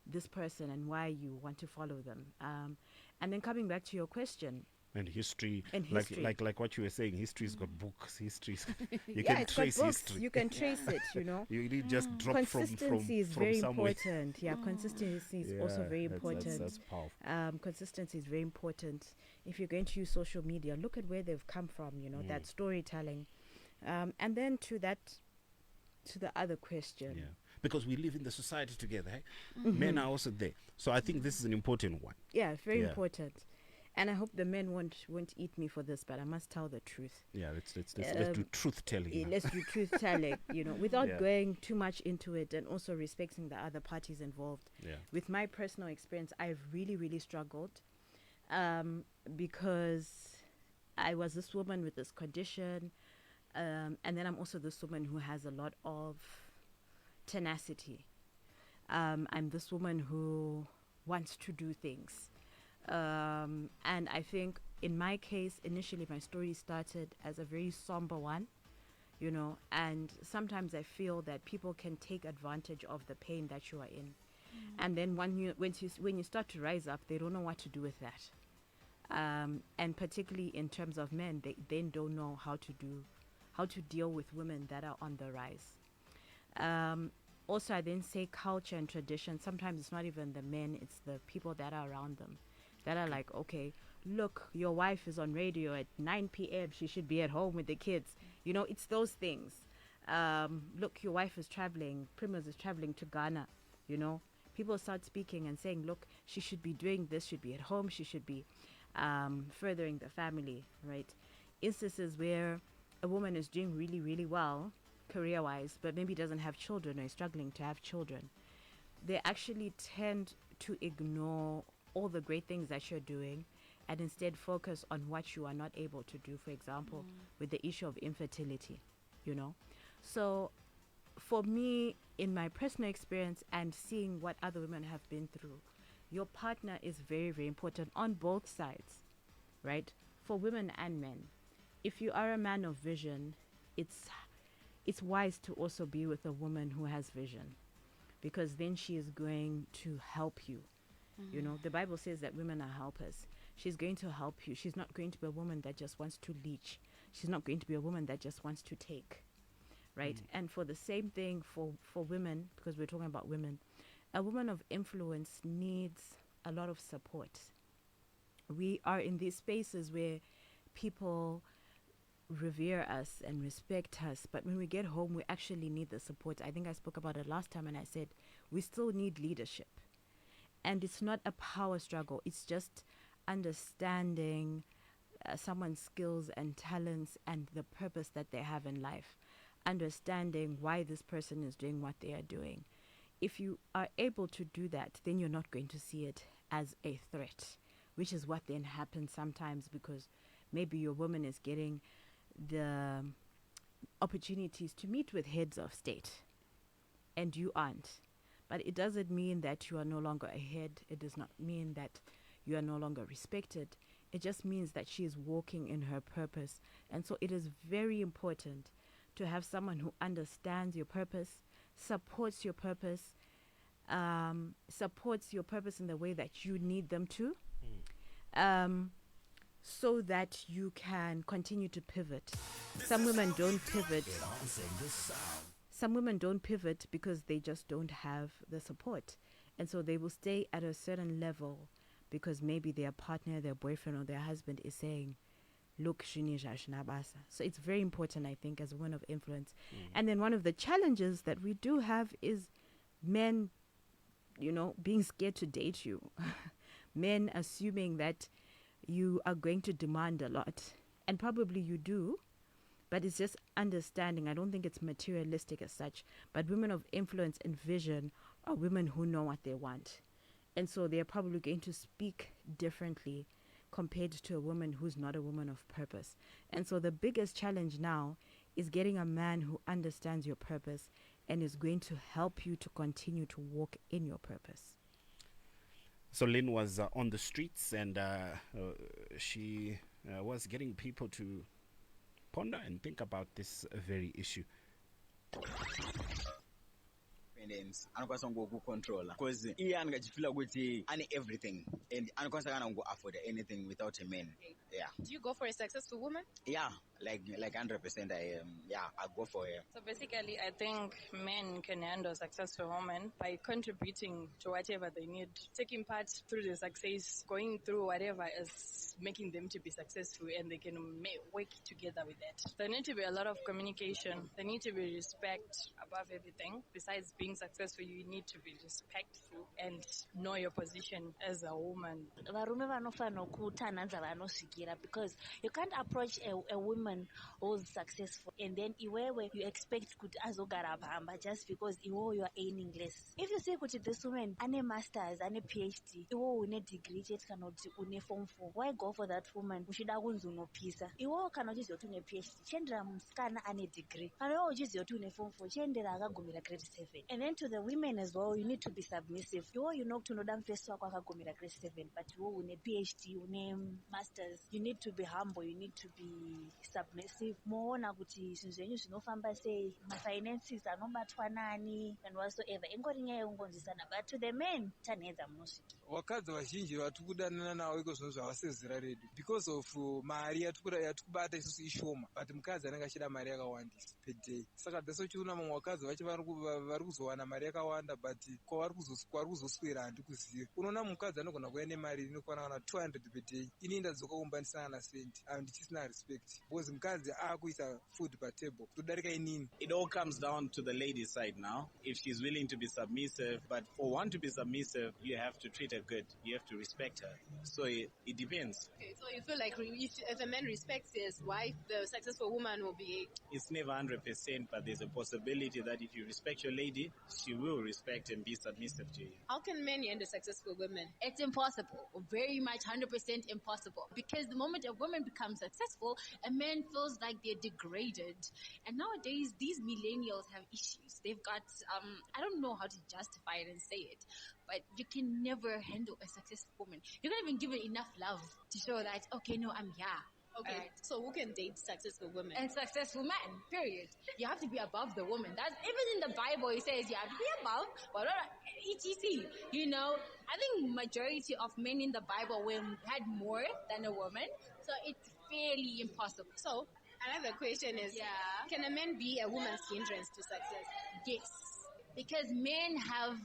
this person and why you want to follow them. And then coming back to your question, and history, And like what you were saying, history's got books. History's you yeah, can it's got trace books. history. You can trace it, You really just drop Consistency is from very somewhere. important. Yeah, consistency is also very important. That's powerful. Consistency is very important. If you're going to use social media, look at where they've come from, that storytelling. And then to the other question. Yeah, because we live in the society together. Men are also there, so I think this is an important one. Yeah, very important. And I hope the men won't eat me for this, but I must tell the truth. Yeah, let's do truth telling. Let's do truth telling, without Yeah. going too much into it, and also respecting the other parties involved. Yeah. With my personal experience, I've really, really struggled because I was this woman with this condition, and then I'm also this woman who has a lot of tenacity. I'm this woman who wants to do things. And I think in my case, initially my story started as a very somber one, and sometimes I feel that people can take advantage of the pain that you are in. And then when you start to rise up, they don't know what to do with that. And particularly in terms of men, they then don't know how to deal with women that are on the rise. Also, I then say culture and tradition. Sometimes it's not even the men, it's the people that are around them that are like, okay, look, your wife is on radio at 9 p.m. She should be at home with the kids. It's those things. Look, your wife is traveling. Primos is traveling to Ghana. People start speaking and saying, look, she should be doing this, should be at home, she should be furthering the family, right? Instances where a woman is doing really, really well career-wise, but maybe doesn't have children or is struggling to have children. They actually tend to ignore all the great things that you're doing and instead focus on what you are not able to do, for example, with the issue of infertility, So for me, in my personal experience and seeing what other women have been through, your partner is very, very important on both sides, right? For women and men. If you are a man of vision, it's wise to also be with a woman who has vision, because then she is going to help you. The Bible says that women are helpers. She's going to help you. She's not going to be a woman that just wants to leech. She's not going to be a woman that just wants to take, right? And for the same thing for women, because we're talking about women, a woman of influence needs a lot of support. We are in these spaces where people revere us and respect us, but when we get home, we actually need the support. I think I spoke about it last time, and I said we still need leadership. And it's not a power struggle. It's just understanding someone's skills and talents and the purpose that they have in life. Understanding why this person is doing what they are doing. If you are able to do that, then you're not going to see it as a threat, which is what then happens sometimes, because maybe your woman is getting the opportunities to meet with heads of state and you aren't. But it doesn't mean that you are no longer ahead. It does not mean that you are no longer respected. It just means that she is walking in her purpose. And so it is very important to have someone who understands your purpose, supports your purpose in the way that you need them to, so that you can continue to pivot. Some women don't pivot. Some women don't pivot because they just don't have the support. And so they will stay at a certain level because maybe their partner, their boyfriend, or their husband is saying, look, shinabasa. So it's very important, I think, as a woman of influence. And then one of the challenges that we do have is men, being scared to date you. Men assuming that you are going to demand a lot. And probably you do. But it's just understanding. I don't think it's materialistic as such. But women of influence and vision are women who know what they want. And so they're probably going to speak differently compared to a woman who's not a woman of purpose. And so the biggest challenge now is getting a man who understands your purpose and is going to help you to continue to walk in your purpose. So Lynn was on the streets, and she was getting people to ponder and think about this very issue. Anokwanisa ngokucontrola because iye angajifila ukuthi ane everything and anokwanisa kana ngo afford anything without a man. Yeah. Do you go for a successful woman? Yeah, like 100% I go for her. So basically I think men can handle a successful woman by contributing to whatever they need, taking part through the success, going through whatever is making them to be successful, and they can work together with that. There need to be a lot of communication. There need to be respect above everything, besides being being successful, you need to be respectful and know your position as a woman. Varume vanofana kutanhanza vanosvikira, because you can't approach a woman who's successful and then iwewe you expect kuti azogara pamba just because iwewe you are earning less. If you say kuti this woman ane masters, ane PhD, iwewe une degree chete kana kuti une form 4, why go for that woman uchida kunzi unopisa? Iwewe kana uchiziva kuti une PhD, chendera musikana ane degree. Kana iwewe uchiziva kuti une form 4, chendera akagumira grade 7. And then to the women as well, you need to be submissive. Iwewe you know kuti unoda mufesi wako akagumira grade 7, but iwewe une PhD, une masters, you need to be humble, you need to be submissive. Moona kuti zvinhu zvenyu zvinofamba sei, mafinances anobatwa nani and whatsoever, ingori nyaya yekungonzwisana. But to the men, tanedza munosvika. Vakadzi vazhinji vatiri kudanana navo iko zvinhu zvavasezera redu because of mari yatikubata isusu ishoma, but mukadzi anenge achida mari yakawandisa per day. Saka that's uchiona mamwe vakadzi vacho vari kuzowana mari yakawanda, but kwavari kuzoswera handikuzivi. Unoona mukadzi anogona kuva nemari inokwana kana 200 per day, ini ndadzoka kumbanisana nasenti handichisina respect because mukadzi akuisa food patable todarika inini. It all comes down to the lady's side now, if she's willing to be submissive. But for one to be submissive, you have to treat her good, you have to respect her. So it depends. Okay, so you feel like if a man respects his wife, the successful woman will be... It's never 100%, but there's a possibility that if you respect your lady, she will respect and be submissive to you. How can men handle successful women? It's impossible, very much 100% impossible, because the moment a woman becomes successful, a man feels like they're degraded. And nowadays, these millennials have issues. They've got, I don't know how to justify it and say it, but you can never handle a successful woman. You can't even give her enough love to show that, okay, no, I'm here. Okay, right. So who can date successful women? And successful men, period. You have to be above the woman. That's even in the Bible, it says you have to be above, but etc. You know, I think majority of men in the Bible had more than a woman, so it's fairly impossible. So another question is, can a man be a woman's hindrance to success? Yes, because men have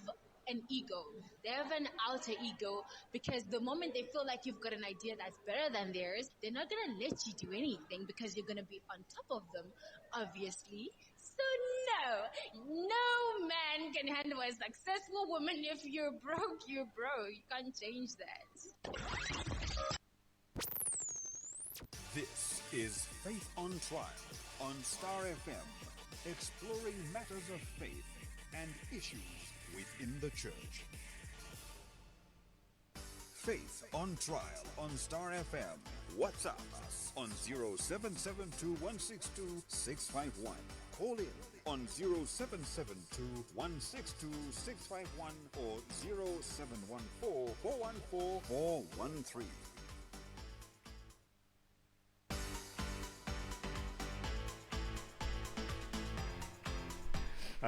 an ego. They have an alter ego, because the moment they feel like you've got an idea that's better than theirs, they're not going to let you do anything because you're going to be on top of them, obviously. So no man can handle a successful woman. If you're broke, you're broke. You can't change that. This is Faith on Trial on Star FM, exploring matters of faith and issues within the church. Faith on Trial on Star FM. WhatsApp us on 0772162651. Call in on 0772162651 or 0714414413.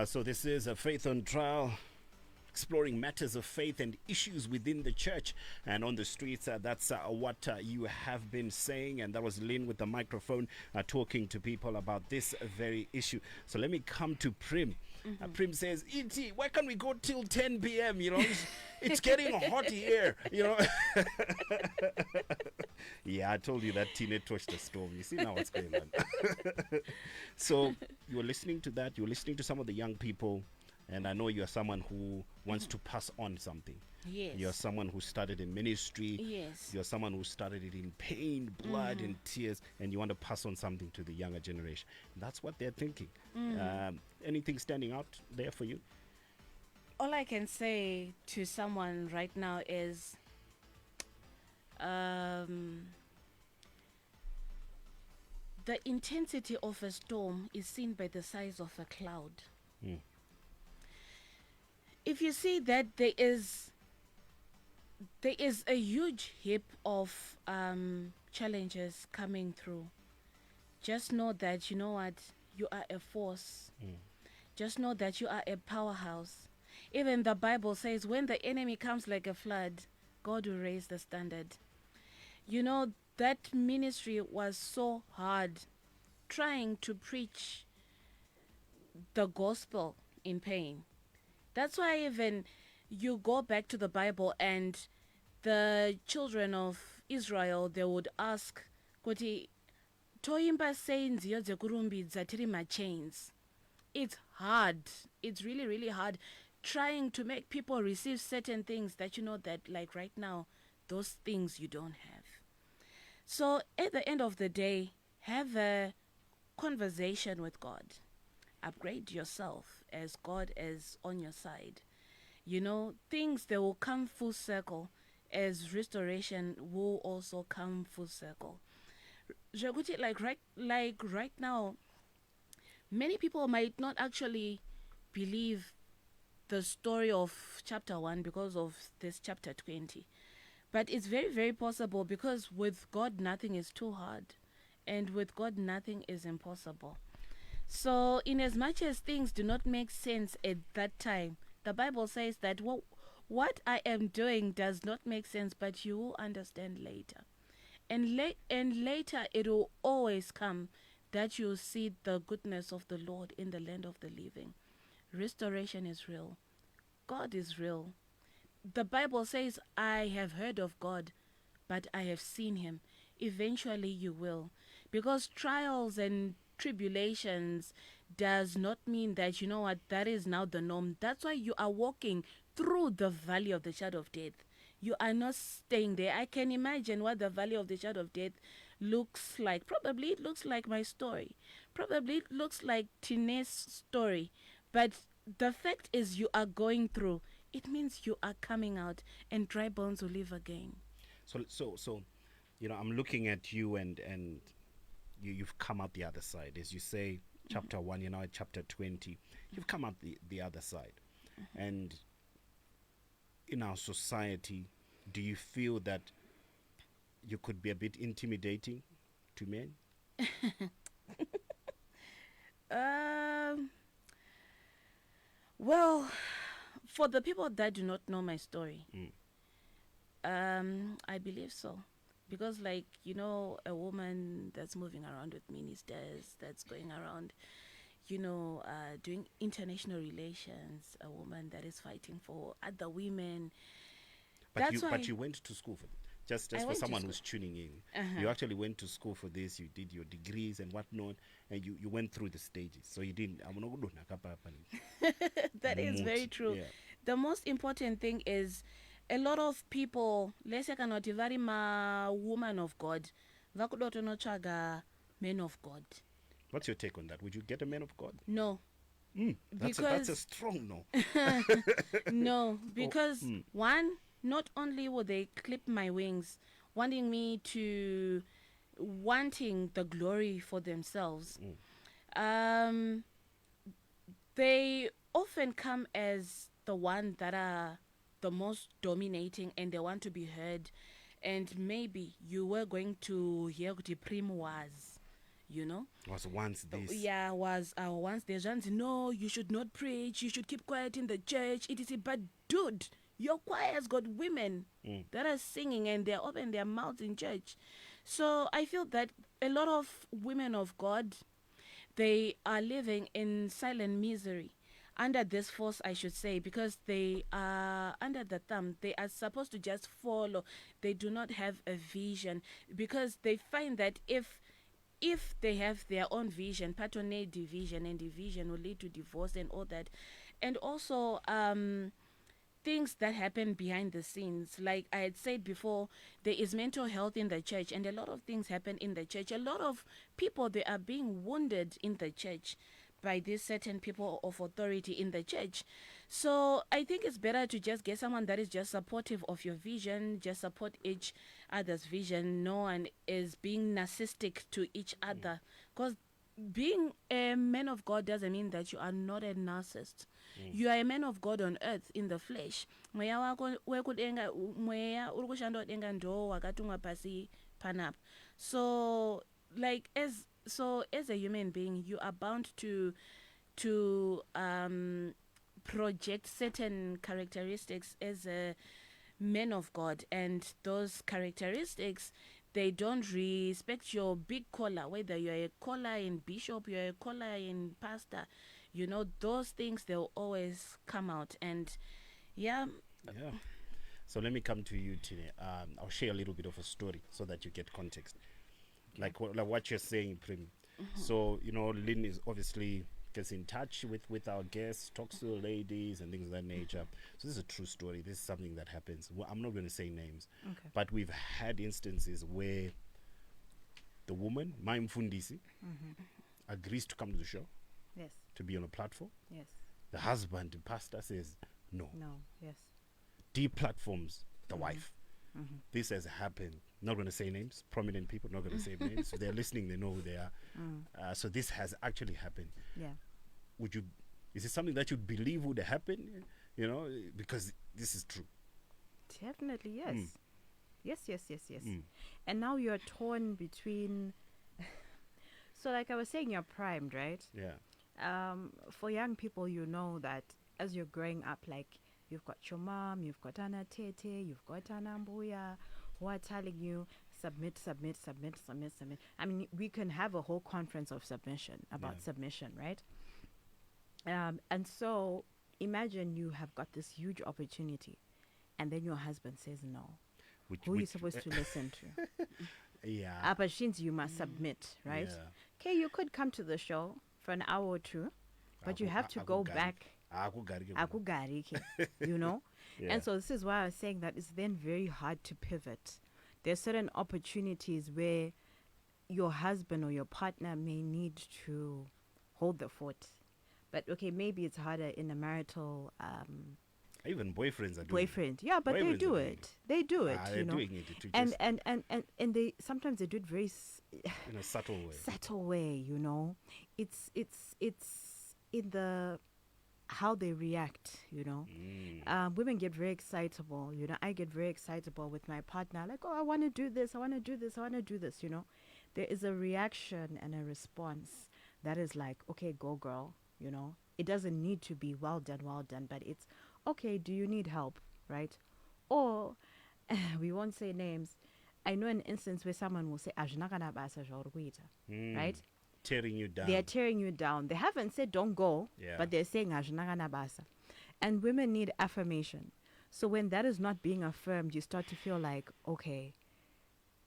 So this is a Faith on Trial, exploring matters of faith and issues within the church and on the streets. That's what you have been saying, and that was Lynn with the microphone talking to people about this very issue. So let me come to Prim. Prim says, E.T., why can't we go till 10 p.m.? You know, it's getting hot here, you know. Yeah, I told you that Tina touched the stove. You see now what's going on. So you were listening to that. You were listening to some of the young people. And I know you're someone who wants to pass on something. Yes. You're someone who started in ministry. Yes. You're someone who started it in pain, blood, and tears, and you want to pass on something to the younger generation. That's what they're thinking. Anything standing out there for you? All I can say to someone right now is the intensity of a storm is seen by the size of a cloud. If you see that there is a huge heap of challenges coming through, just know that, you know what, you are a force. Just know that you are a powerhouse. Even the Bible says when the enemy comes like a flood, God will raise the standard. You know, that ministry was so hard, trying to preach the gospel in pain. That's why even you go back to the Bible and the children of Israel, they would ask, kuti toimba sei nziyo dzekurumbidza tiri machains. it's hard. It's really, really hard trying to make people receive certain things that you know that, like right now, those things you don't have. So at the end of the day, have a conversation with God. Upgrade yourself as God is on your side. You know, things that will come full circle as restoration will also come full circle. Jaguti, like right now, many people might not actually believe the story of chapter 1 because of this chapter 20. But it's very, very possible because with God, nothing is too hard. And with God, nothing is impossible. So, in as much as things do not make sense at that time, the Bible says that what I am doing does not make sense, but you will understand later. And later it will always come that you'll see the goodness of the Lord in the land of the living. Restoration is real. God is real. The Bible says, I have heard of God, but I have seen him. Eventually you will. Because trials and tribulations does not mean that, you know what, that is now the norm. That's why you are walking through the valley of the shadow of death. You are not staying there. I can imagine what the valley of the shadow of death looks like. Probably it looks like my story. Probably it looks like Tine's story. But the fact is you are going through. It means you are coming out and dry bones will live again. So, you know, I'm looking at you and you've come out the other side. As you say, chapter 1, you're now at chapter 20. You've come out the other side. And in our society, do you feel that you could be a bit intimidating to men? Well, for the people that do not know my story, I believe so. Because, like, you know, a woman that's moving around with ministers, that's going around, you know, doing international relations, a woman that is fighting for other women. But you went to school for it. Just for someone who's tuning in, you actually went to school for this. You did your degrees and whatnot, and you went through the stages. So you didn't. That is very true. Yeah. The most important thing is a lot of people, let's say, cannot very ma woman of God, vakudotonochaga men of God. What's your take on that? Would you get a man of God? No. That's a strong no. No, because one, not only will they clip my wings, wanting the glory for themselves, they often come as the one that are the most dominating and they want to be heard. And maybe you were going to hear the prim was, you know, was once this. Yeah, was once there's ones. No, you should not preach. You should keep quiet in the church. It is but dude, your choir's got women that are singing and they're open their mouths in church. So I feel that a lot of women of God, they are living in silent misery under this force, I should say, because they are under the thumb. They are supposed to just follow. They do not have a vision because they find that if they have their own vision, patronage division, and division will lead to divorce and all that. And also things that happen behind the scenes. Like I had said before, there is mental health in the church, and a lot of things happen in the church. A lot of people, they are being wounded in the church by these certain people of authority in the church. So I think it's better to just get someone that is just supportive of your vision, just support each other's vision. No one is being narcissistic to each other, because being a man of God doesn't mean that you are not a narcissist. You are a man of God on earth in the flesh. Moya wako wekudenga, moya uri kushanda kudenga ndo wakatumwa pasi panapa. So like as a human being, you are bound to project certain characteristics as a man of God, and those characteristics, they don't respect your big collar, whether you're a collar in bishop, you're a collar in pastor, you know, those things, they'll always come out. And yeah. So let me come to you today. I'll share a little bit of a story so that you get context. Like what you're saying, Prim. So, you know, Lynn is obviously gets in touch with our guests, talks to the ladies and things of that nature. So this is a true story. This is something that happens. Well, I'm not going to say names, but we've had instances where the woman, my mfundisi, agrees to come to the show, Yes. to be on a platform. Yes. The husband, the pastor, says no. No. Yes. Deplatforms the wife. This has happened. Not going to say names. Prominent people, not going to say names. If they're listening, they know who they are. So this has actually happened. Yeah. Is it something that you believe would happen? You know, because this is true. Definitely, yes. Yes. And now you're torn between. So, like I was saying, you're primed, right? Yeah. For young people, you know that as you're growing up, like you've got your mom, you've got Anna Tete, you've got Anna Mbuya, who are telling you submit. I mean, we can have a whole conference of submission about submission, right? And so imagine you have got this huge opportunity, and then your husband says no. Who are you supposed to listen to? Yeah. But you must submit, right? Okay, you could come to the show for an hour or two, but you have to go back. You know? Yeah. And so this is why I was saying that it's then very hard to pivot. There's certain opportunities where your husband or your partner may need to hold the fort. But okay, maybe it's harder in a marital even boyfriends are doing it. Yeah, but they do it. They do it, they're you know. doing it to And they sometimes they do it very in a subtle way. Subtle way, you know. It's in the how they react, you know. Women get very excitable, you know. I get very excitable with my partner, like, oh, I want to do this, you know. There is a reaction and a response that is like, okay, go girl, you know. It doesn't need to be well done, but it's, okay, do you need help, right? Or, we won't say names. I know an instance where someone will say, right? Tearing you down. They're tearing you down. They haven't said don't go, but they're saying and women need affirmation. So when that is not being affirmed, you start to feel like, okay,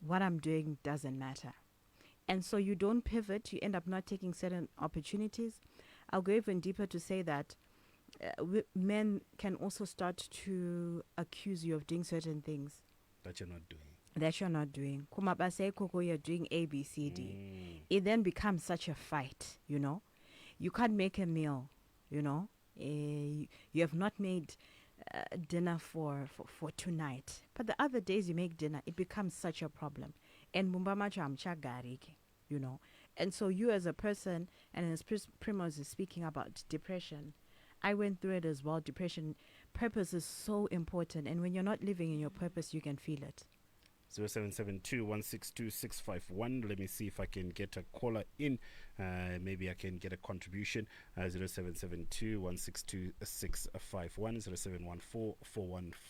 what I'm doing doesn't matter. And so you don't pivot. You end up not taking certain opportunities. I'll go even deeper to say that men can also start to accuse you of doing certain things that you're not doing. Kumabase koko, you're doing A, B, C, D. It then becomes such a fight, you know. You can't make a meal, you know. You have not made dinner for tonight. But the other days you make dinner, it becomes such a problem. And you know. And so you as a person, and as Primoz is speaking about depression, I went through it as well. Depression, purpose is so important. And when you're not living in your purpose, you can feel it. 0772-162-651. Let me see if I can get a caller in. Maybe I can get a contribution. 0772-162-651.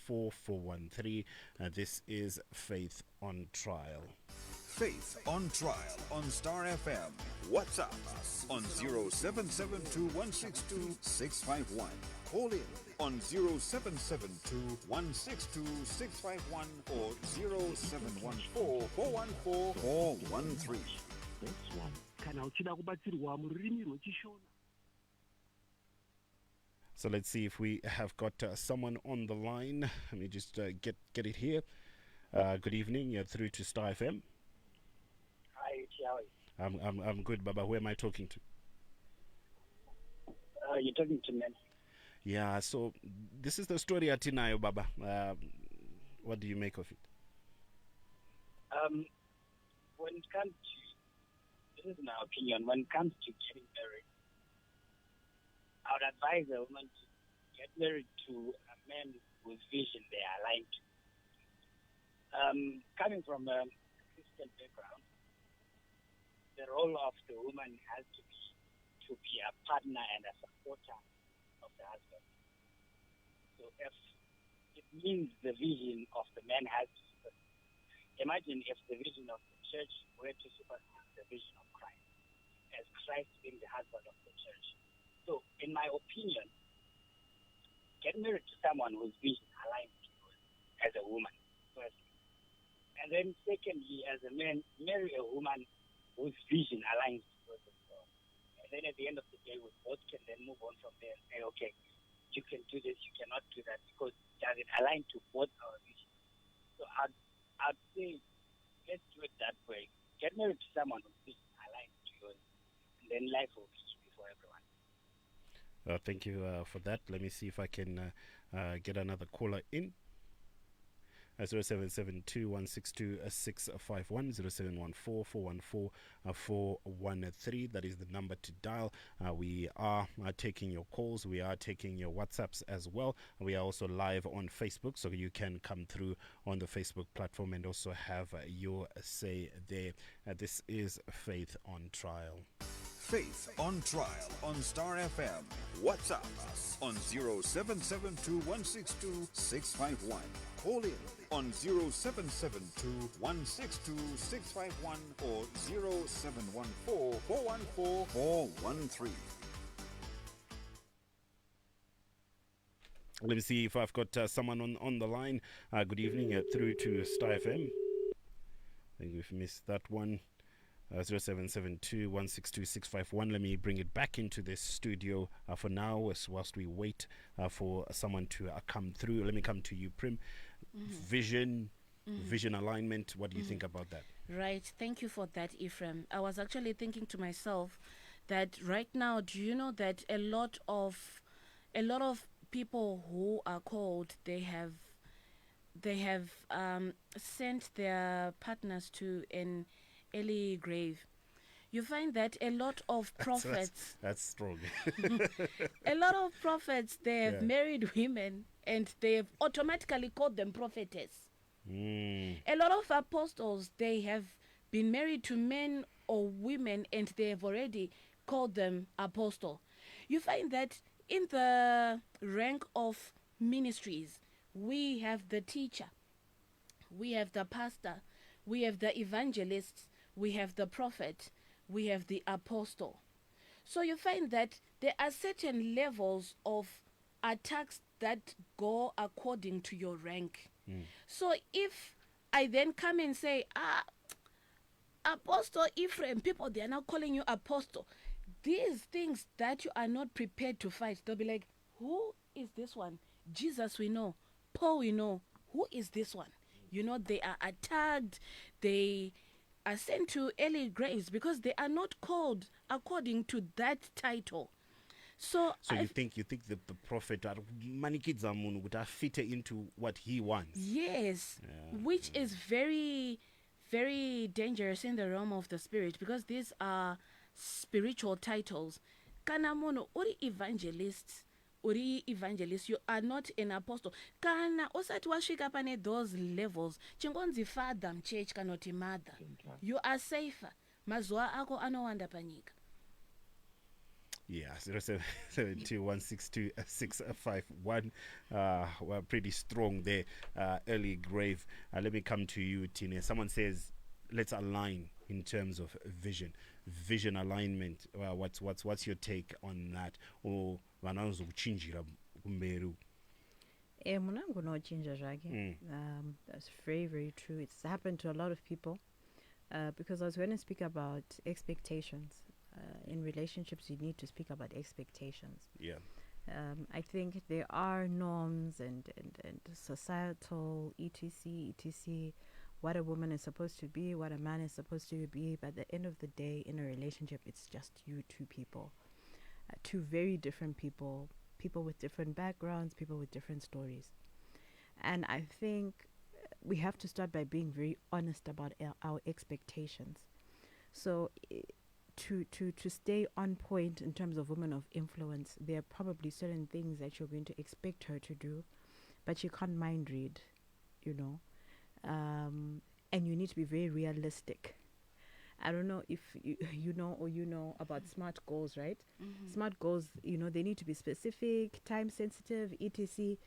0714-414-413. This is Faith on Trial. Faith on Trial on Star FM. WhatsApp us on 0772-162-651. Call in on 0772-162-651 or 0714-414-413. So let's see if we have got someone on the line. Let me just get it here. Good evening. You're through to Star FM. Hi, how are you? I'm good, Baba. Who am I talking to? You're talking to men. Yeah, so this is the story at Tinayo, Baba. What do you make of it? When it comes to, this is my opinion, when it comes to getting married, I would advise a woman to get married to a man whose vision they are aligned to. Coming from a Christian background, the role of the woman has to be a partner and a supporter of the husband. So if it means the vision of the man has to supersede. Imagine if the vision of the church were to supersede the vision of Christ, as Christ being the husband of the church. So in my opinion, get married to someone whose vision aligns with yours as a woman, firstly. And then secondly, as a man, marry a woman whose vision aligns with yours as well. And then at the end of the day, with both then life will be easy for everyone. Thank you for that. Let me see if I can get another caller in. 0772 162 651 0714 414 That is the number to dial. We are taking your calls. We are taking your WhatsApps as well. We are also live on Facebook, so you can come through on the Facebook platform and also have your say there. This is Faith on Trial. Faith on Trial on Star FM. WhatsApp us on 0772 162 651. Call in on 0772 162 651 or 0714 414 413. Let me see if I've got someone on the line. Good evening, through to Star FM. I think we've missed that one. 0772 162 651. Let me bring it back into this studio for now, whilst we wait for someone to come through. Let me come to you, Prim. Vision alignment. What do you think about that? Right. Thank you for that, Ephraim. I was actually thinking to myself that right now, do you know that a lot of people who are called, they have sent their partners to an early grave. You find that a lot of prophets that's strong. a lot of prophets, they have married women and they have automatically called them prophetess. A lot of apostles, they have been married to men or women and they have already called them apostle. You find that in the rank of ministries, we have the teacher, we have the pastor, we have the evangelist, we have the prophet, we have the apostle. So you find that there are certain levels of attacks that go according to your rank. So if I then come and say, Apostle Ephraim, people, they are now calling you apostle. These things that you are not prepared to fight, they'll be like, who is this one? Jesus we know, Paul we know, who is this one? You know, they are attacked, they are sent to early graves because they are not called according to that title. So you think the prophet many kids are would have fit into what he wants? Yes, which is very, very dangerous in the realm of the spirit, because these are spiritual titles. Kana mono uri evangelist, you are not an apostle. Kana osati wasvika pane those levels, chingonzi father mchurch kanoti mother, you are safer. Mazuva ako anowanda panyika. Yeah, 0772162651. We're pretty strong there. Early grave. Let me come to you, Tine. Someone says, let's align in terms of vision alignment. What's your take on that? Or vananozokuchinjira kumberu? Munangu no chinja zvake. That's very, very true. It's happened to a lot of people. Because I was going to speak about expectations. In relationships, you need to speak about expectations. Yeah. I think there are norms and societal etc, what a woman is supposed to be, what a man is supposed to be. But at the end of the day, in a relationship, it's just you two people. Two very different people with different backgrounds, people with different stories. And I think we have to start by being very honest about our expectations. So to stay on point in terms of women of influence, there are probably certain things that you're going to expect her to do, but you can't mind read, you know. And you need to be very realistic. I don't know if you know about SMART goals, right? SMART goals, they need to be specific, time sensitive, etc.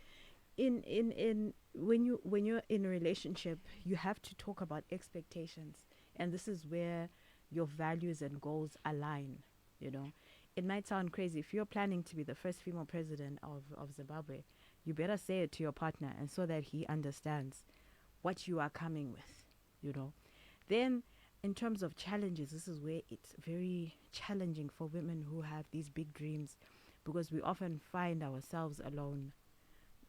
When you're in a relationship, you have to talk about expectations, and this is where your values and goals align. It might sound crazy. If you're planning to be the first female president of Zimbabwe, you better say it to your partner, and so that he understands what you are coming with. Then in terms of challenges, this is where it's very challenging for women who have these big dreams, because we often find ourselves alone.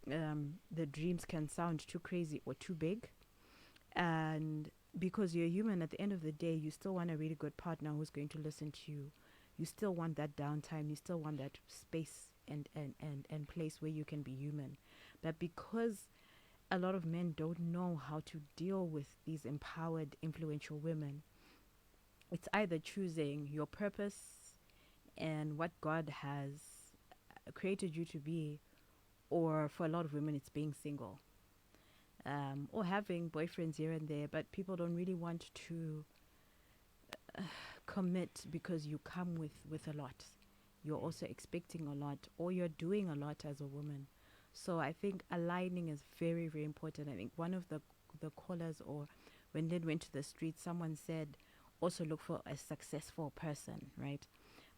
The dreams can sound too crazy or too big, and because you're human, at the end of the day, you still want a really good partner who's going to listen to you. you still want that downtime, you still want that space and place where you can be human. But because a lot of men don't know how to deal with these empowered, influential women, it's either choosing your purpose and what God has created you to be, or for a lot of women, it's being single. Or having boyfriends here and there, but people don't really want to commit because you come with a lot. You're also expecting a lot, or you're doing a lot as a woman. So I think aligning is very, very important. I think one of the callers, or when Lynn went to the street, someone said, also look for a successful person, right?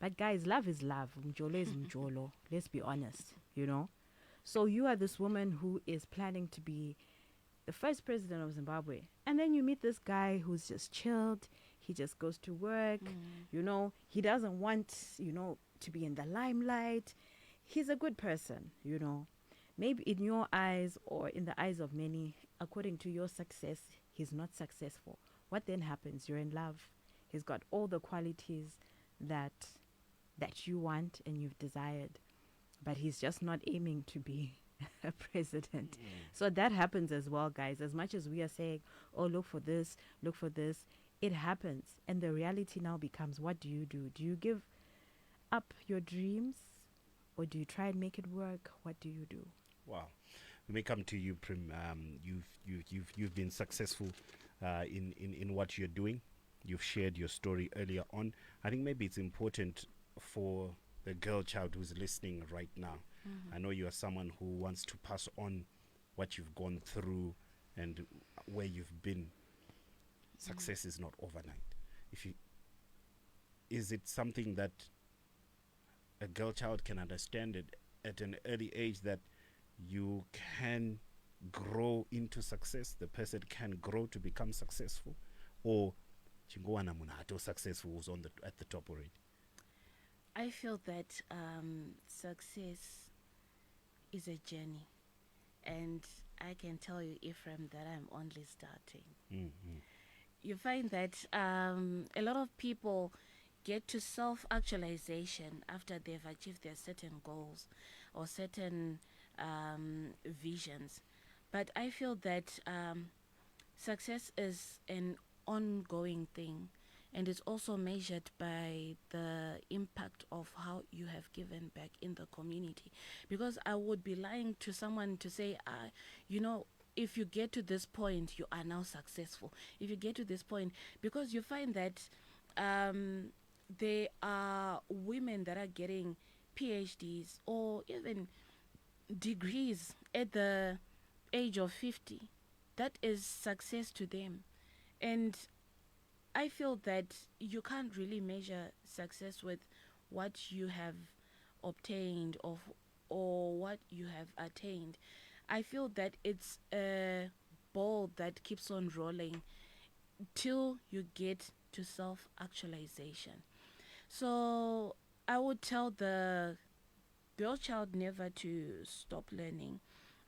But guys, love is love. Mjolo is mjolo. Let's be honest, you know? So you are this woman who is planning to be the first president of Zimbabwe. And then you meet this guy who's just chilled. He just goes to work. You know, he doesn't want, you know, to be in the limelight. He's a good person, you know. Maybe in your eyes or in the eyes of many, according to your success, he's not successful. What then happens? You're in love. He's got all the qualities that you want and you've desired, but he's just not aiming to be a president. So that happens as well, guys. As much as we are saying, oh, look for this, it happens. And the reality now becomes, what do? Do you give up your dreams, or do you try and make it work? What do you do? Wow. We may come to you, Prim. You've been successful in what you're doing. You've shared your story earlier on. I think maybe it's important for the girl child who's listening right now. I know you are someone who wants to pass on what you've gone through and where you've been. Success is not overnight. Is it something that a girl child can understand it at an early age, that you can grow into success, the person can grow to become successful, or chingowana munato successful was at the top already? I feel that success is a journey, and I can tell you, Ephraim, that I'm only starting. You find that a lot of people get to self-actualization after they've achieved their certain goals or certain visions. But I feel that success is an ongoing thing, and it's also measured by the impact of how you have given back in the community. Because I would be lying to someone to say, you know, if you get to this point, you are now successful. If you get to this point, because you find that there are women that are getting PhDs or even degrees at the age of 50. That is success to them. And I feel that you can't really measure success with what you have obtained or what you have attained. I feel that it's a ball that keeps on rolling till you get to self-actualization. So I would tell the girl child never to stop learning.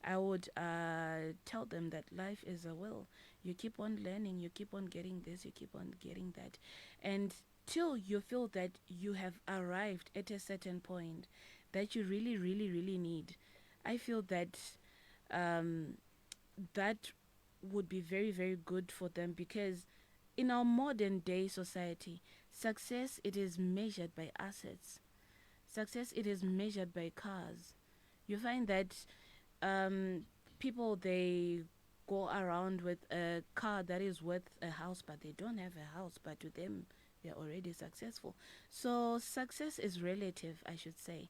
I would tell them that life is a will. You keep on learning, you keep on getting this, you keep on getting that. And till you feel that you have arrived at a certain point that you really, really, really need, I feel that that would be very, very good for them, because in our modern day society, success, it is measured by assets. Success, it is measured by cars. You find that people, they go around with a car that is worth a house, but they don't have a house, but to them, they're already successful. So success is relative, I should say.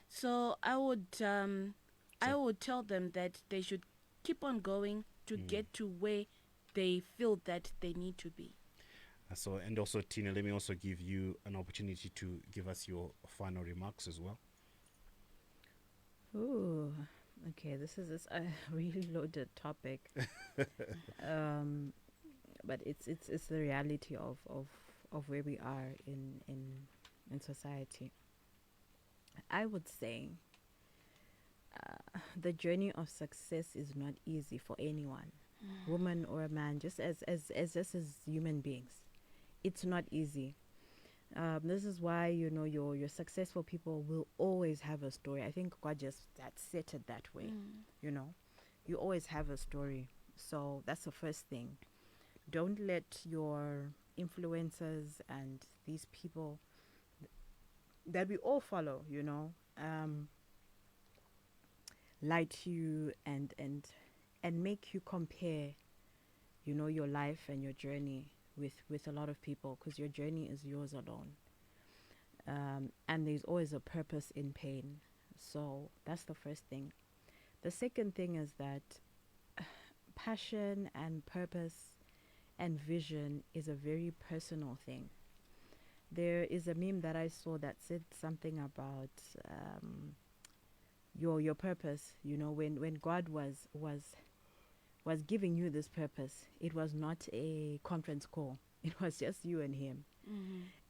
So I would tell them that they should keep on going to get to where they feel that they need to be. So, and also, Tina, let me also give you an opportunity to give us your final remarks as well. Ooh, okay, this is a really loaded topic. But it's the reality of where we are in society. I would say the journey of success is not easy for anyone, woman or a man, just as human beings. It's not easy. This is why your successful people will always have a story. I think God just that set it that way. You know, you always have a story. So that's the first thing. Don't let your influencers and these people that we all follow, lie to you and make you compare, your life and your journey with a lot of people, because your journey is yours alone. And there's always a purpose in pain. So that's the first thing. The second thing is that passion and purpose and vision is a very personal thing. There is a meme that I saw that said something about your purpose. When God was giving you this purpose, it was not a conference call. It was just you and him.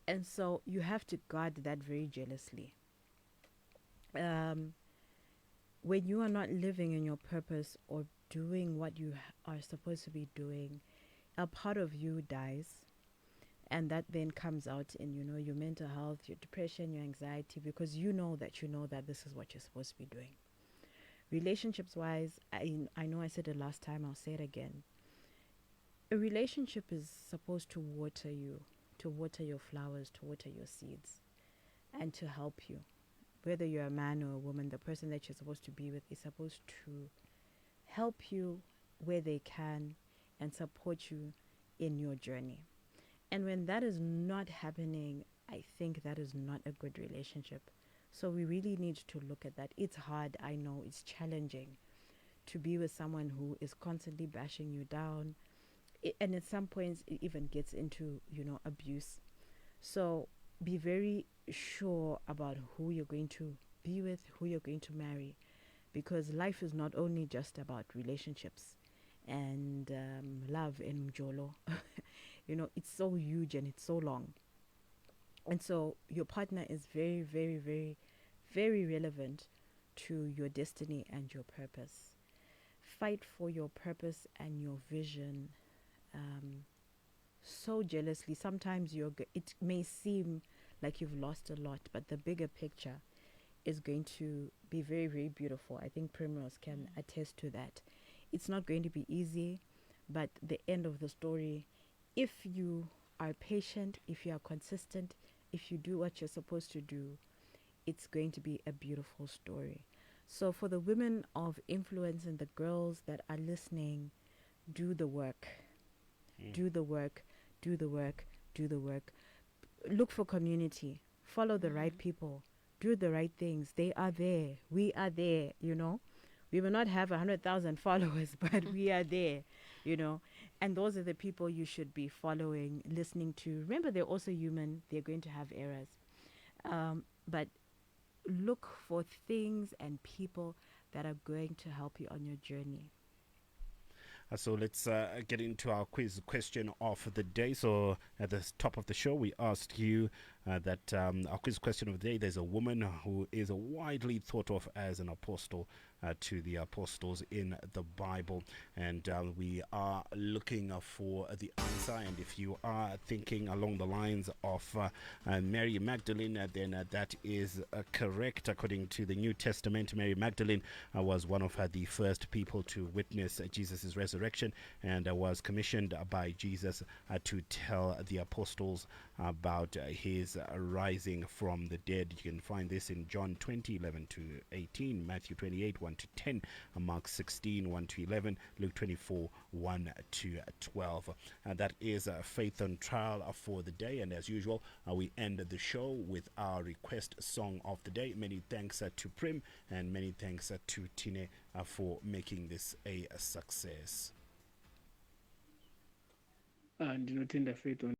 And so you have to guard that very jealously. When you are not living in your purpose or doing what you are supposed to be doing, a part of you dies. And that then comes out in, your mental health, your depression, your anxiety, because you know that this is what you're supposed to be doing. Relationships wise, I know I said it last time, I'll say it again. A relationship is supposed to water you, to water your flowers, to water your seeds, and to help you. Whether you're a man or a woman, the person that you're supposed to be with is supposed to help you where they can and support you in your journey. And when that is not happening, I think that is not a good relationship. So we really need to look at that. It's hard, I know, it's challenging to be with someone who is constantly bashing you down. And at some points, it even gets into, abuse. So be very sure about who you're going to be with, who you're going to marry, because life is not only just about relationships and love and mjolo. It's so huge and it's so long. And so your partner is very, very, very, very relevant to your destiny and your purpose. Fight for your purpose and your vision so jealously. Sometimes it may seem like you've lost a lot, but the bigger picture is going to be very, very beautiful. I think Primrose can attest to that. It's not going to be easy, but the end of the story, if you are patient, if you are consistent, if you do what you're supposed to do, it's going to be a beautiful story. So for the women of influence and the girls that are listening, do the work. Do the work, do the work, do the work. Look for community. Follow the right people. Do the right things. They are there. We are there, We will not have 100,000 followers, but we are there, And those are the people you should be following, listening to. Remember, they're also human. They're going to have errors. But look for things and people that are going to help you on your journey. So let's get into our quiz question of the day. So at the top of the show, we asked you that our quiz question of the day, there's a woman who is widely thought of as an apostle to the apostles in the Bible. And we are looking for the answer. And if you are thinking along the lines of Mary Magdalene, then that is correct. According to the New Testament, Mary Magdalene was one of the first people to witness Jesus' resurrection and was commissioned by Jesus to tell the apostles about his rising from the dead. You can find this in John 20:11 to 18, Matthew 28 1 to 10, Mark 16 1 to 11, Luke 24 1 to 12. That is Faith on Trial for the day, and as usual, we end the show with our request song of the day. Many thanks to Prim and many thanks to Tine for making this a success. Ndinotenda Faith on